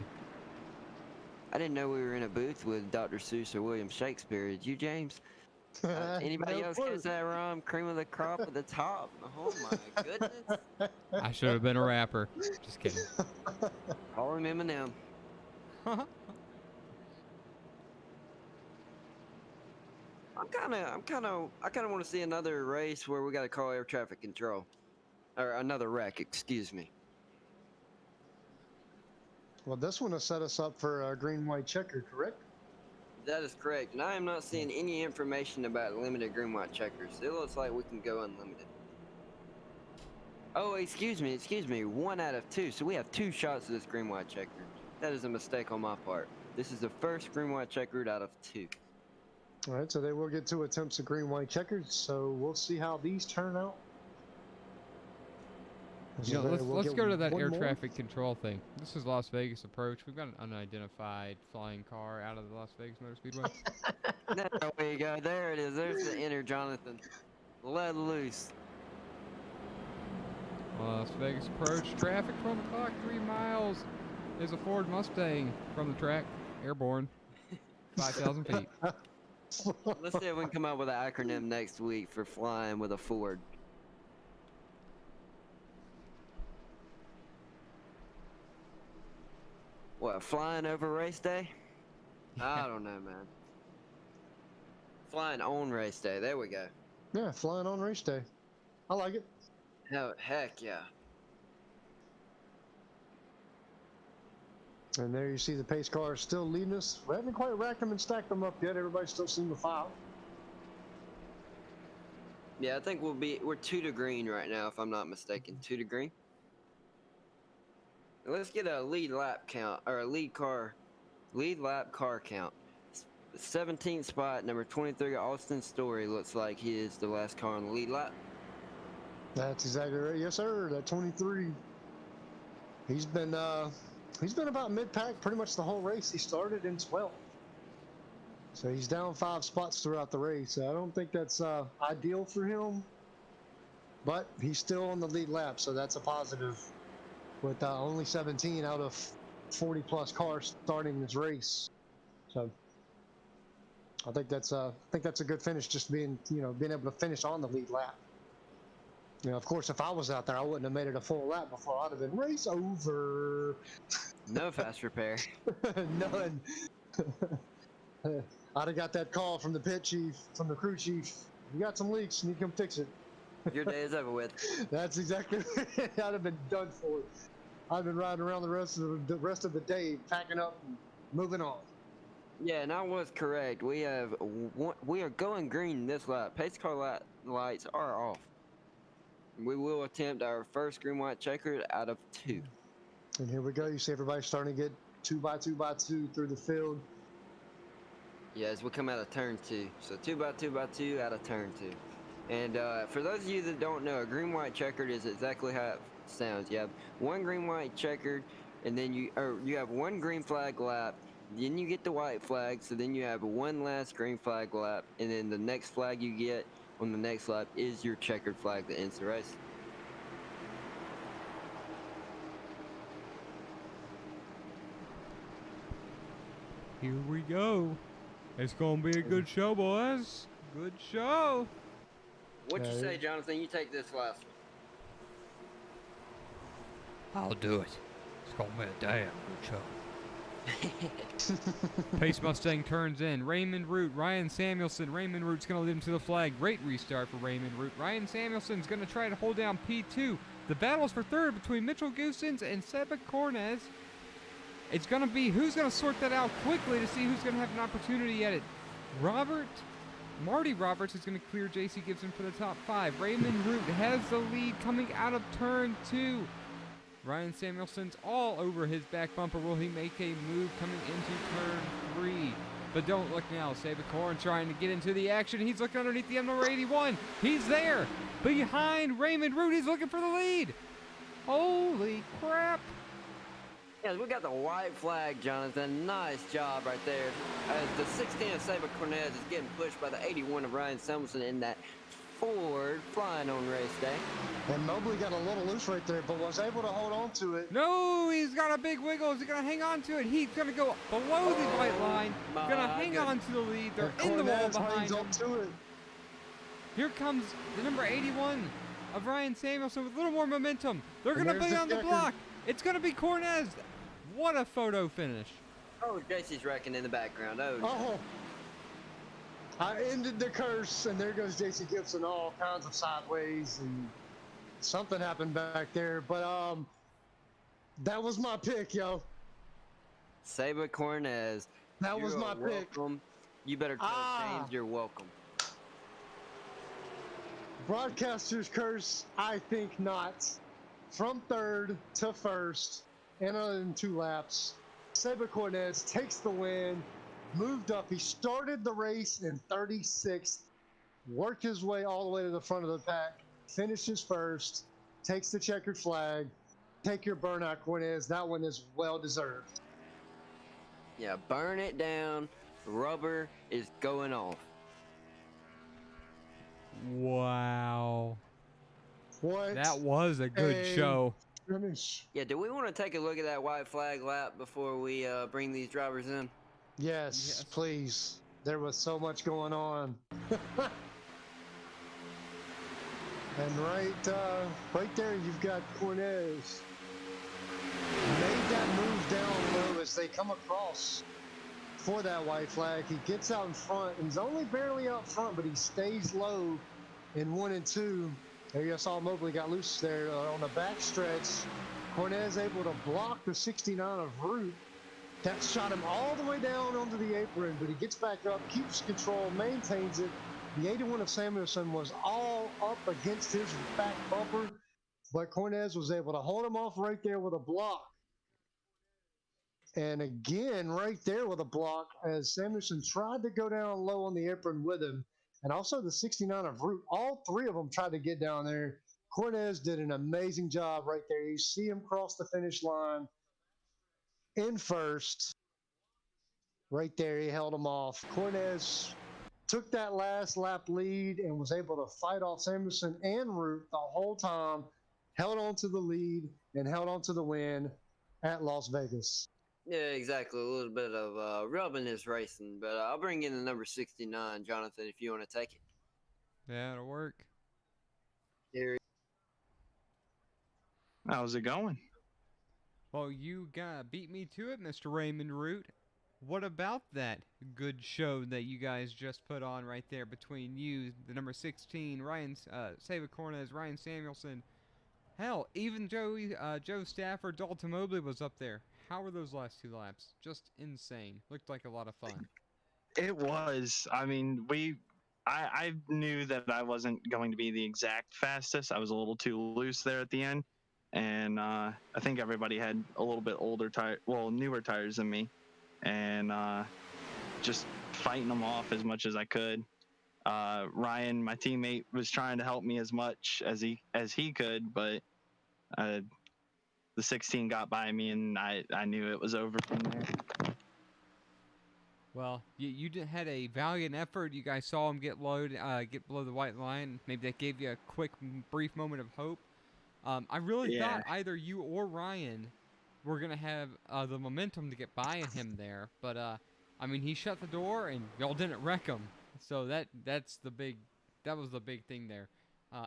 I didn't know we were in a booth with Dr. Seuss or William Shakespeare. Did you, James? Anybody No else clue. catch that rhyme? Cream of the crop at the top. Oh my goodness. I should have been a rapper. Just kidding. Call him Eminem. I kind of want to see another race where we got to call air traffic control, or another wreck. Excuse me. Well, this one will set us up for a green-white checker, correct? That is correct, and I am not seeing any information about limited green-white checkers. It looks like we can go unlimited. Oh, excuse me, 1 out of 2, so we have 2 shots of this green-white checker. That is a mistake on my part. This is the first green-white checkered out of 2. All right, so they will get 2 attempts at green-white checkers, so we'll see how these turn out. You know, let's go to that air more. traffic control thing. This is Las Vegas approach. We've got an unidentified flying car out of the Las Vegas Motor Speedway. There we go. There it is. There's the inner Jonathan. Let loose. Las Vegas approach. Traffic 12 o'clock, 3 miles. There's a Ford Mustang from the track. Airborne. 5,000 feet. Let's see if we can come up with an acronym next week for flying with a Ford. What, flying over race day? I don't know, man. Flying on race day. There we go. Yeah, flying on race day. I like it. Heck yeah. And there you see the pace car still leading us. We haven't quite racked them and stacked them up yet. Everybody's still seeing the 5. Yeah, I think we're 2 to green right now, if I'm not mistaken. 2 to green. Let's get a lead lap count, or a lead lap car count. 17th spot, number 23, Austin Story, looks like he is the last car on the lead lap. That's exactly right. Yes, sir. That 23. He's been about mid-pack pretty much the whole race. He started in 12th. So he's down 5 spots throughout the race. I don't think that's ideal for him, but he's still on the lead lap, so that's a positive. With only 17 out of 40 plus cars starting this race, so I think that's a good finish. Just being able to finish on the lead lap. Of course, if I was out there, I wouldn't have made it a full lap before I'd have been race over. No fast repair. None. I'd have got that call from the pit chief, from the crew chief. You got some leaks, and you come fix it. Your day is over with. That's exactly right. I'd have been done for. I've been riding around the rest of the day, packing up and moving on. Yeah, and I was correct. We are going green this lap. Pace car lights are off. We will attempt our first green-white checkered out of 2. And here we go. You see everybody starting to get 2 by 2 by 2 through the field. Yeah, as we come out of turn 2. So 2 by 2 by 2 out of turn 2. And for those of you that don't know, a green-white checkered is exactly how it sounds. You have 1 green-white checkered, and then you have 1 green flag lap. Then you get the white flag, so then you have 1 last green flag lap, and then the next flag you get on the next lap is your checkered flag that ends the race. Here we go. It's gonna be a good show, boys. Good show. What'd you say, Jonathan? You take this last one. I'll do it. It's gonna be a damn good show. Pace Mustang turns in. Raymond Root, Ryan Samuelson. Raymond Root's going to lead him to the flag. Great restart for Raymond Root. Ryan Samuelson's going to try to hold down P2. The battle's for third between Mitchell Goosens and Seba Cornez. It's going to be who's going to sort that out quickly to see who's going to have an opportunity at it. Marty Roberts is going to clear J.C. Gibson for the top 5. Raymond Root has the lead coming out of turn 2. Ryan Samuelson's all over his back bumper. Will he make a move coming into turn 3? But don't look now. Sabacorn trying to get into the action. He's looking underneath the number 81. He's there. Behind Raymond Root. He's looking for the lead. Holy crap. Yeah, we got the white flag, Jonathan. Nice job right there. As the 16 of Saber Cornez is getting pushed by the 81 of Ryan Samuelson in that Ford flying on race day. And Mobley got a little loose right there, but was able to hold on to it. No, he's got a big wiggle. Is he going to hang on to it? He's going to go below the white line. Going to hang on to the lead. They're in the wall behind him. Here comes the number 81 of Ryan Samuelson with a little more momentum. They're going to be on the block. It's going to be Cornez. What a photo finish. Oh, JC's wrecking in the background. Oh. I ended the curse, and there goes J.C. Gibson all kinds of sideways, and something happened back there. But that was my pick, yo. Saber Cornez. That was You my are pick. welcome. You better tell James you're welcome. Broadcaster's curse, I think not. From third to first, and in 2 laps, Saber Cornez takes the win, moved up. He started the race in 36th, worked his way all the way to the front of the pack, finishes first, takes the checkered flag. Take your burnout, Cornez. That one is well deserved. Yeah, burn it down. Rubber is going off. Wow. What? That was a good show. Finish. Yeah, do we want to take a look at that white flag lap before we bring these drivers in? Yes, please. There was so much going on. And right there, you've got Cornez. Made that move down low as they come across for that white flag. He gets out in front, and he's only barely out front, but he stays low in 1 and 2. There you saw Mobley got loose there on the back stretch. Cornez able to block the 69 of Root. That shot him all the way down onto the apron, but he gets back up, keeps control, maintains it. The 81 of Samuelson was all up against his back bumper, but Cornez was able to hold him off right there with a block. And again, right there with a block as Samuelson tried to go down low on the apron with him. And also the 69 of Root. All 3 of them tried to get down there. Cornez did an amazing job right there. You see him cross the finish line in first. Right there, he held him off. Cornez took that last lap lead and was able to fight off Samuelson and Root the whole time. Held on to the lead and held on to the win at Las Vegas. Yeah, exactly. A little bit of rubbing his racing, but I'll bring in the number 69, Jonathan, if you want to take it. Yeah, it'll work. Here. How's it going? Well, you beat me to it, Mr. Raymond Root. What about that good show that you guys just put on right there between you, the number 16, Ryan Saber Cornez, Ryan Samuelson? Hell, even Joe Stafford, Dalton Mobley was up there. How were those last 2 laps? Just insane. Looked like a lot of fun. It was. I mean, I knew that I wasn't going to be the exact fastest. I was a little too loose there at the end. And I think everybody had a little bit newer tires than me. And just fighting them off as much as I could. Ryan, my teammate, was trying to help me as much as he could, but the 16 got by me, and I knew it was over from there. Well, you had a valiant effort. You guys saw him get below the white line. Maybe that gave you a quick, brief moment of hope. I really thought either you or Ryan were gonna have the momentum to get by him there, but I mean, he shut the door and y'all didn't wreck him. So that was the big thing there.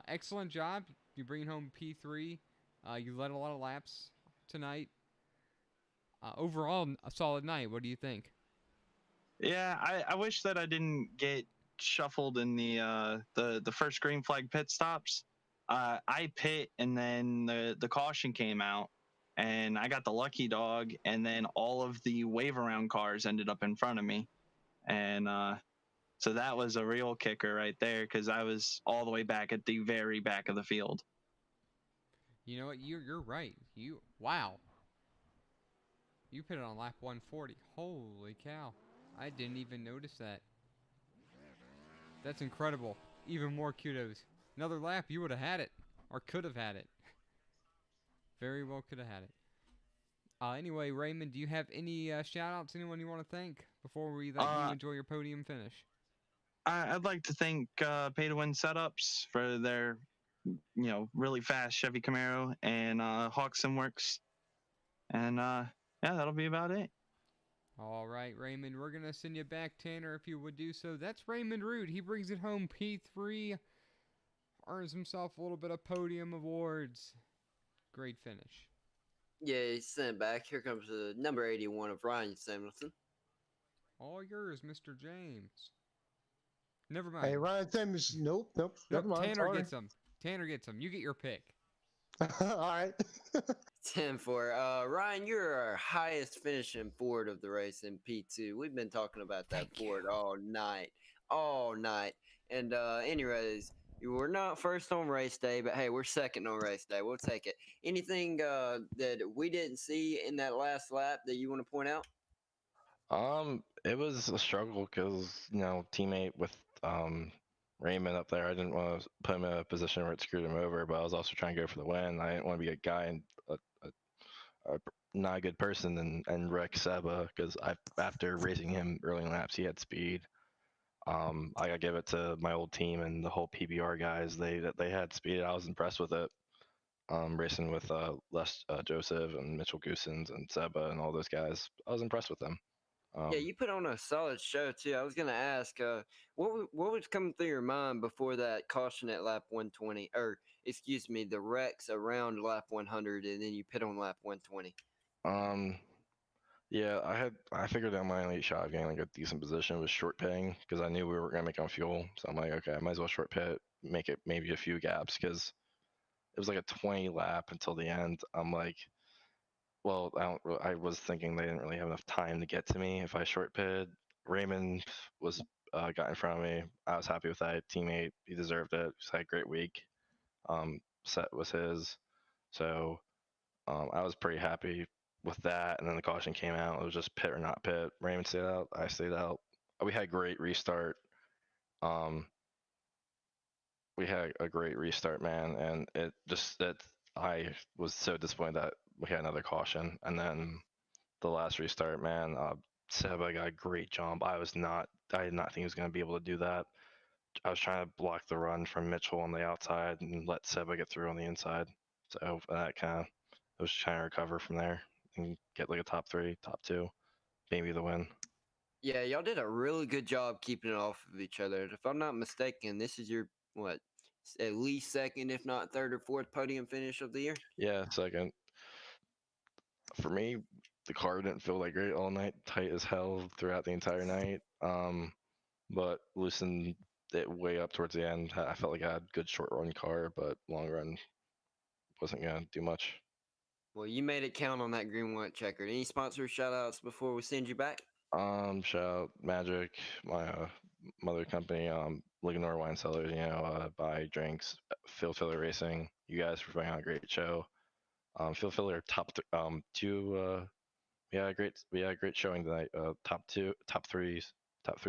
Excellent job. You bring home P3. You led a lot of laps tonight. Overall, a solid night. What do you think? Yeah, I wish that I didn't get shuffled in the first green flag pit stops. I pit, and then the caution came out, and I got the lucky dog, and then all of the wave around cars ended up in front of me, and so that was a real kicker right there, because I was all the way back at the very back of the field. You know what? You're right. Wow. You put it on lap 140. Holy cow. I didn't even notice that. That's incredible. Even more kudos. Another lap, you would have had it. Or could have had it. Very well could have had it. Anyway, Raymond, do you have any shout-outs? Anyone you want to thank before we let you enjoy your podium finish? I'd like to thank Pay to Win Setups for their really fast Chevy Camaro and Hawkson Works. And yeah, that'll be about it. All right, Raymond, we're going to send you back, Tanner, if you would do so. That's Raymond Root. He brings it home, P3. Earns himself a little bit of podium awards. Great finish. Yeah, he's sent back. Here comes the number 81 of Ryan Samuelson. All yours, Mr. James. Never mind. Hey, Ryan Samuelson. Nope. Never mind. Tanner Sorry. gets him. Tanner gets him. You get your pick. All right. 10-4. Ryan, you're our highest finishing Ford of the race in P2. We've been talking about that Thank Ford you. all night. And anyways, you were not first on race day, but hey, we're second on race day. We'll take it. Anything that we didn't see in that last lap that you want to point out? It was a struggle because teammate with Raymond up there, I didn't want to put him in a position where it screwed him over, but I was also trying to go for the win. I didn't want to be a guy and a not a good person and wreck Seba because after racing him early in laps, he had speed. I gotta give it to my old team and the whole PBR guys. They had speed. I was impressed with it. Racing with Les Joseph and Mitchell Goosens and Seba and all those guys. I was impressed with them. Yeah, you put on a solid show too. I was gonna ask, what was coming through your mind before that caution at lap 120, or excuse me, the wrecks around lap 100, and then you pit on lap 120? Yeah, I figured out my only shot of getting like a decent position was short pitting because I knew we were gonna make on fuel. So I'm like, okay, I might as well short pit, make it maybe a few gaps because it was like a 20 lap until the end. I'm like, well, I was thinking they didn't really have enough time to get to me if I short pitted. Raymond was got in front of me. I was happy with that teammate. He deserved it. He's had a great week. Set was his, so I was pretty happy with that. And then the caution came out. It was just pit or not pit. Raymond stayed out. I stayed out. We had a great restart. Um, we had a great restart, man, and it just that I was so disappointed that we had another caution, and then the last restart, man, Seba got a great jump. I did not think he was going to be able to do that. I was trying to block the run from Mitchell on the outside and let Seba get through on the inside. So that kind of, I was trying to recover from there and get like a top 3, top 2, maybe the win. Yeah, y'all did a really good job keeping it off of each other. If I'm not mistaken, this is your at least second, if not third or fourth podium finish of the year. Yeah, second. For me, the car didn't feel like great all night, tight as hell throughout the entire night. But loosened it way up towards the end. I felt like I had good short run car, but long run wasn't gonna do much. Well, you made it count on that green white checkered. Any sponsor shout outs before we send you back? Shout out Magic, my mother company, Liganor Wine Cellars, buy drinks, Phil Filler Racing. You guys for putting on a great show. Phil Filler two. We had a great showing tonight. Top 3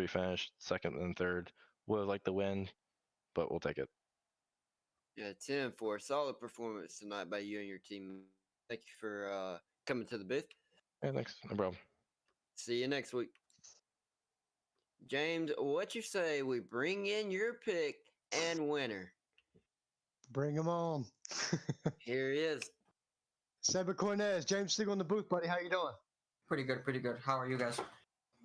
finished, second and third. Would have liked the win, but we'll take it. Yeah, 10-4. Solid performance tonight by you and your team. Thank you for coming to the booth. Yeah, thanks. No problem. See you next week. James, what you say we bring in your pick and winner? Bring him on. Here he is. Seba Cornez, James Siegel in the booth, buddy. How you doing? Pretty good, pretty good. How are you guys?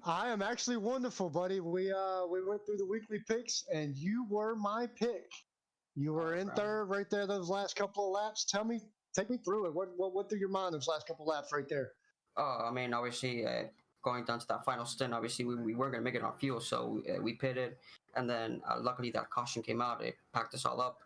I am actually wonderful, buddy. We went through the weekly picks, and you were my pick. You were in third right there those last couple of laps. Take me through it. What went through your mind those last couple of laps right there? I mean, obviously, going down to that final stint, obviously, we were going to make it on fuel, so we pitted, and then luckily that caution came out. It packed us all up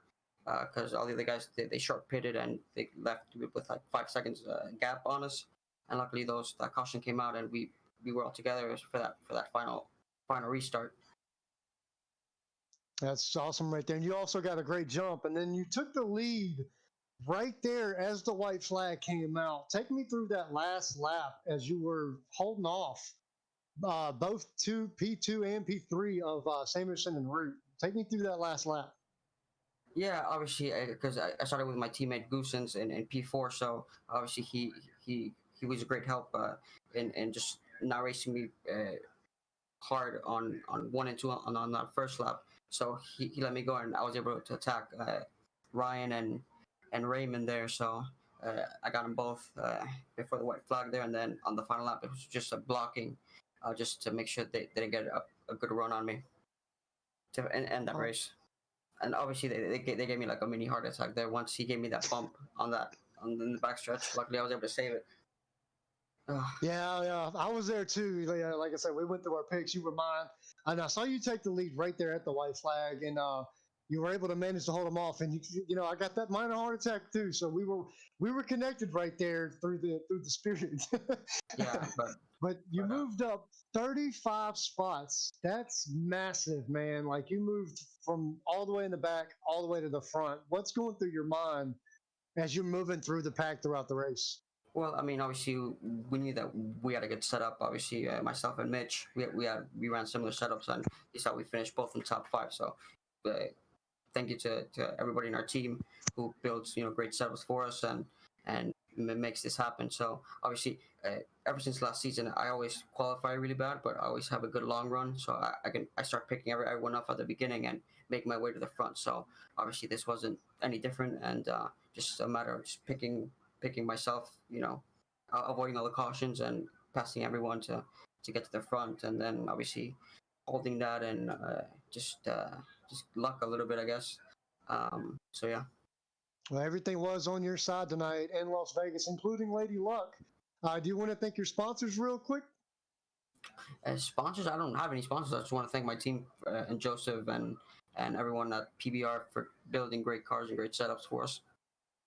because all the other guys, they short pitted, and they left with like 5 seconds gap on us. And luckily, that caution came out, and we were all together for that final restart. That's awesome right there. And you also got a great jump, and then you took the lead right there as the white flag came out. Take me through that last lap as you were holding off both P2 and P3 of Samuelson and Root. Take me through that last lap. Yeah, obviously, because I started with my teammate Goosens in P4, so obviously he was a great help in just not racing me hard on 1 and 2 on that first lap. So he let me go, and I was able to attack Ryan and Raymond there. So I got them both before the white flag there, and then on the final lap it was just a blocking, just to make sure they didn't get a good run on me to end that race. And obviously they gave me like a mini heart attack there once he gave me that bump on the backstretch. Luckily I was able to save it. Yeah, I was there too. Like I said, we went through our picks. You were mine, and I saw you take the lead right there at the white flag. And you were able to manage to hold them off. And you know, I got that minor heart attack too. So we were connected right there through the spirit. Yeah, But you moved up 35 spots. That's massive, man. Like you moved from all the way in the back, all the way to the front. What's going through your mind as you're moving through the pack throughout the race? well, I mean, obviously, we knew that we had a good setup. Obviously, myself and Mitch, we ran similar setups, and this is how we finished both in the top 5. So, thank you to everybody in our team who builds great setups for us and makes this happen. So obviously, ever since last season, I always qualify really bad, but I always have a good long run. So I start picking everyone up at the beginning and make my way to the front. So obviously, this wasn't any different, and just a matter of just picking myself, avoiding all the cautions and passing everyone to get to the front, and then obviously holding that and just luck a little bit, I guess. So yeah. Well, everything was on your side tonight in Las Vegas, including Lady Luck. Do you want to thank your sponsors real quick? Sponsors? I don't have any sponsors. I just want to thank my team and Joseph and everyone at PBR for building great cars and great setups for us.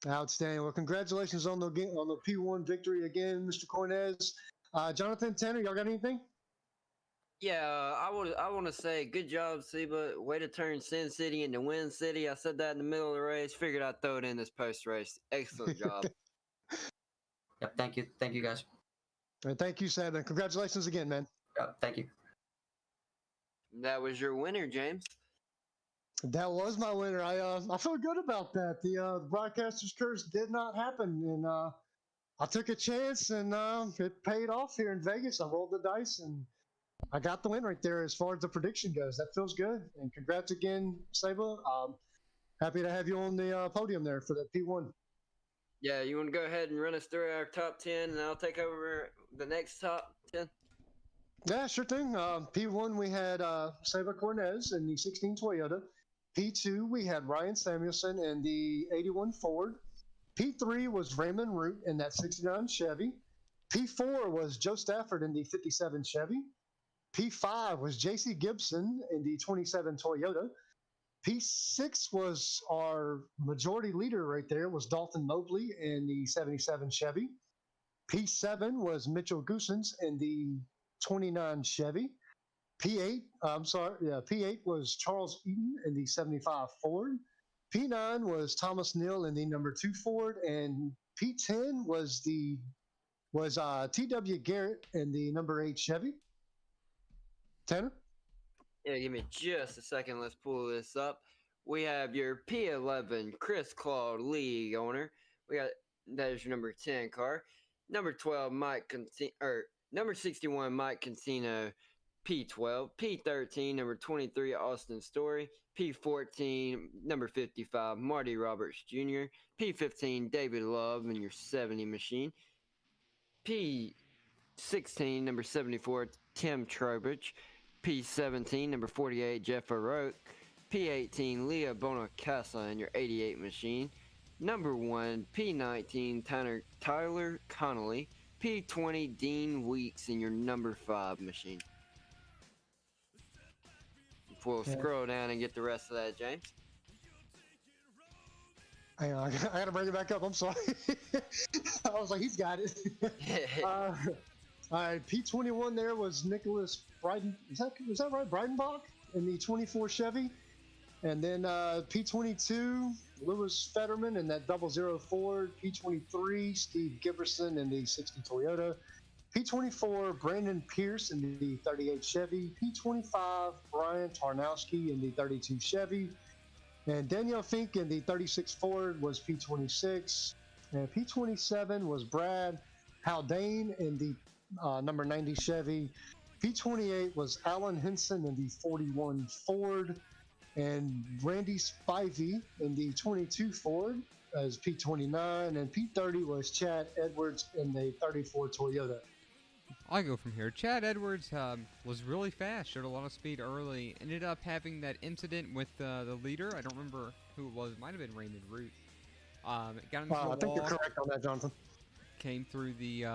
Outstanding. Well, congratulations on the P1 victory again, Mr. Cornez. Jonathan, Tanner, y'all got anything? Yeah, I want to say good job, Seba. Way to turn Sin City into Win City. I said that in the middle of the race. Figured I'd throw it in this post race. Excellent job. Yep. Thank you guys. And thank you, Sam. And congratulations again, man. Yep. Thank you. That was your winner, James. That was my winner. I feel good about that. The broadcaster's curse did not happen, and I took a chance, and it paid off here in Vegas. I rolled the dice, and I got the win right there as far as the prediction goes. That feels good. And congrats again, Saba. Happy to have you on the podium there for that P1. Yeah, you want to go ahead and run us through our top 10, and I'll take over the next top 10? Yeah, sure thing. P1, we had Saba Cornez in the 16 Toyota. P2, we had Ryan Samuelson in the 81 Ford. P3 was Raymond Root in that 69 Chevy. P4 was Joe Stafford in the 57 Chevy. P5 was J.C. Gibson in the 27 Toyota. P6 was our majority leader right there, was Dalton Mobley in the 77 Chevy. P7 was Mitchell Goosens in the 29 Chevy. P8 was Charles Eaton in the 75 Ford. P9 was Thomas Neal in the number 2 Ford, and P10 was T.W. Garrett in the number 8 Chevy. Tanner? Yeah, give me just a second. Let's pull this up. We have your P11 Chris Claude League owner. That is your number 10 car. Number 12 number 61 Mike Cancino. P12, P13, number 23, Austin Story, P14, number 55, Marty Roberts Jr., P15, David Love in your 70 machine, P16, number 74, Tim Trowbridge, P17, number 48, Jeff O'Rourke, P18, Leah Bonacasa in your 88 machine, number 1, P19, Tyler Connolly, P20, Dean Weeks in your number 5 machine. We'll scroll down and get the rest of that, James. Hang on, I gotta bring it back up. I'm sorry. I was like, he's got it. All right, P21 there was Nicholas Bryden. Is that right? Breidenbach in the 24 Chevy. And then P22, Lewis Fetterman in that 00 Ford. P23, Steve Giberson in the 60 Toyota. P24, Brandon Pierce in the 38 Chevy. P25, Brian Tarnowski in the 32 Chevy. And Danielle Fink in the 36 Ford was P26. And P27 was Brad Haldane in the number 90 Chevy. P28 was Alan Henson in the 41 Ford. And Randy Spivey in the 22 Ford as P29. And P30 was Chad Edwards in the 34 Toyota. I'll go from here. Chad Edwards was really fast, showed a lot of speed early, ended up having that incident with the leader. I don't remember who it was. It might have been Raymond Root. Got into the wall. I think you're correct on that, Jonathan. Came through the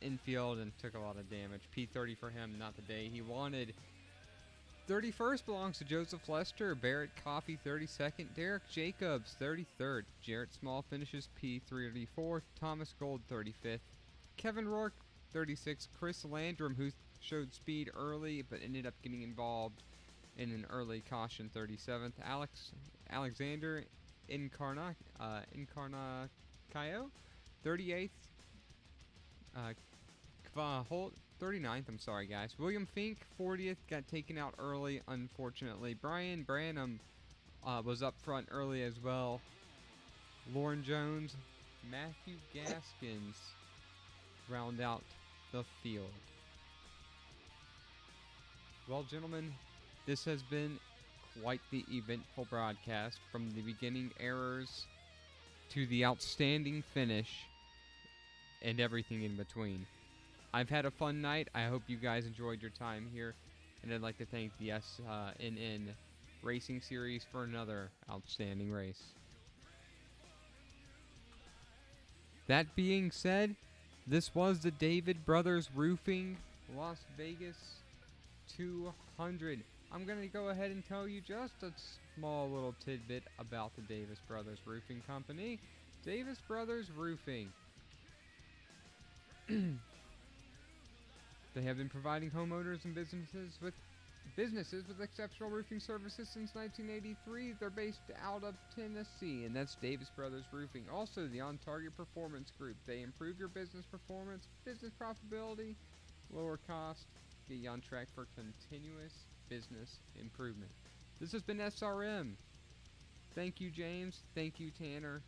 infield and took a lot of damage. P30 for him, not the day he wanted. 31st belongs to Joseph Lester, Barrett Coffey 32nd, Derek Jacobs 33rd, Jarrett Small finishes P34th, Thomas Gold 35th, Kevin Rourke 36th, Chris Landrum, who showed speed early but ended up getting involved in an early caution 37th, Alexander Incarnacayo 38th, Kva Holt 39th, I'm sorry guys. William Fink, 40th, got taken out early, unfortunately. Brian Branham was up front early as well. Lauren Jones, Matthew Gaskins round out the field. Well, gentlemen, this has been quite the eventful broadcast, from the beginning errors to the outstanding finish and everything in between. I've had a fun night. I hope you guys enjoyed your time here, and I'd like to thank the SNN Racing Series for another outstanding race. That being said, this was the David Brothers Roofing Las Vegas 200. I'm going to go ahead and tell you just a small little tidbit about the Davis Brothers Roofing Company. Davis Brothers Roofing. They have been providing homeowners and businesses with exceptional roofing services since 1983. They're based out of Tennessee, and that's Davis Brothers Roofing. Also, the On Target Performance Group. They improve your business performance, business profitability, lower cost, get you on track for continuous business improvement. This has been SRM. Thank you, James. Thank you, Tanner.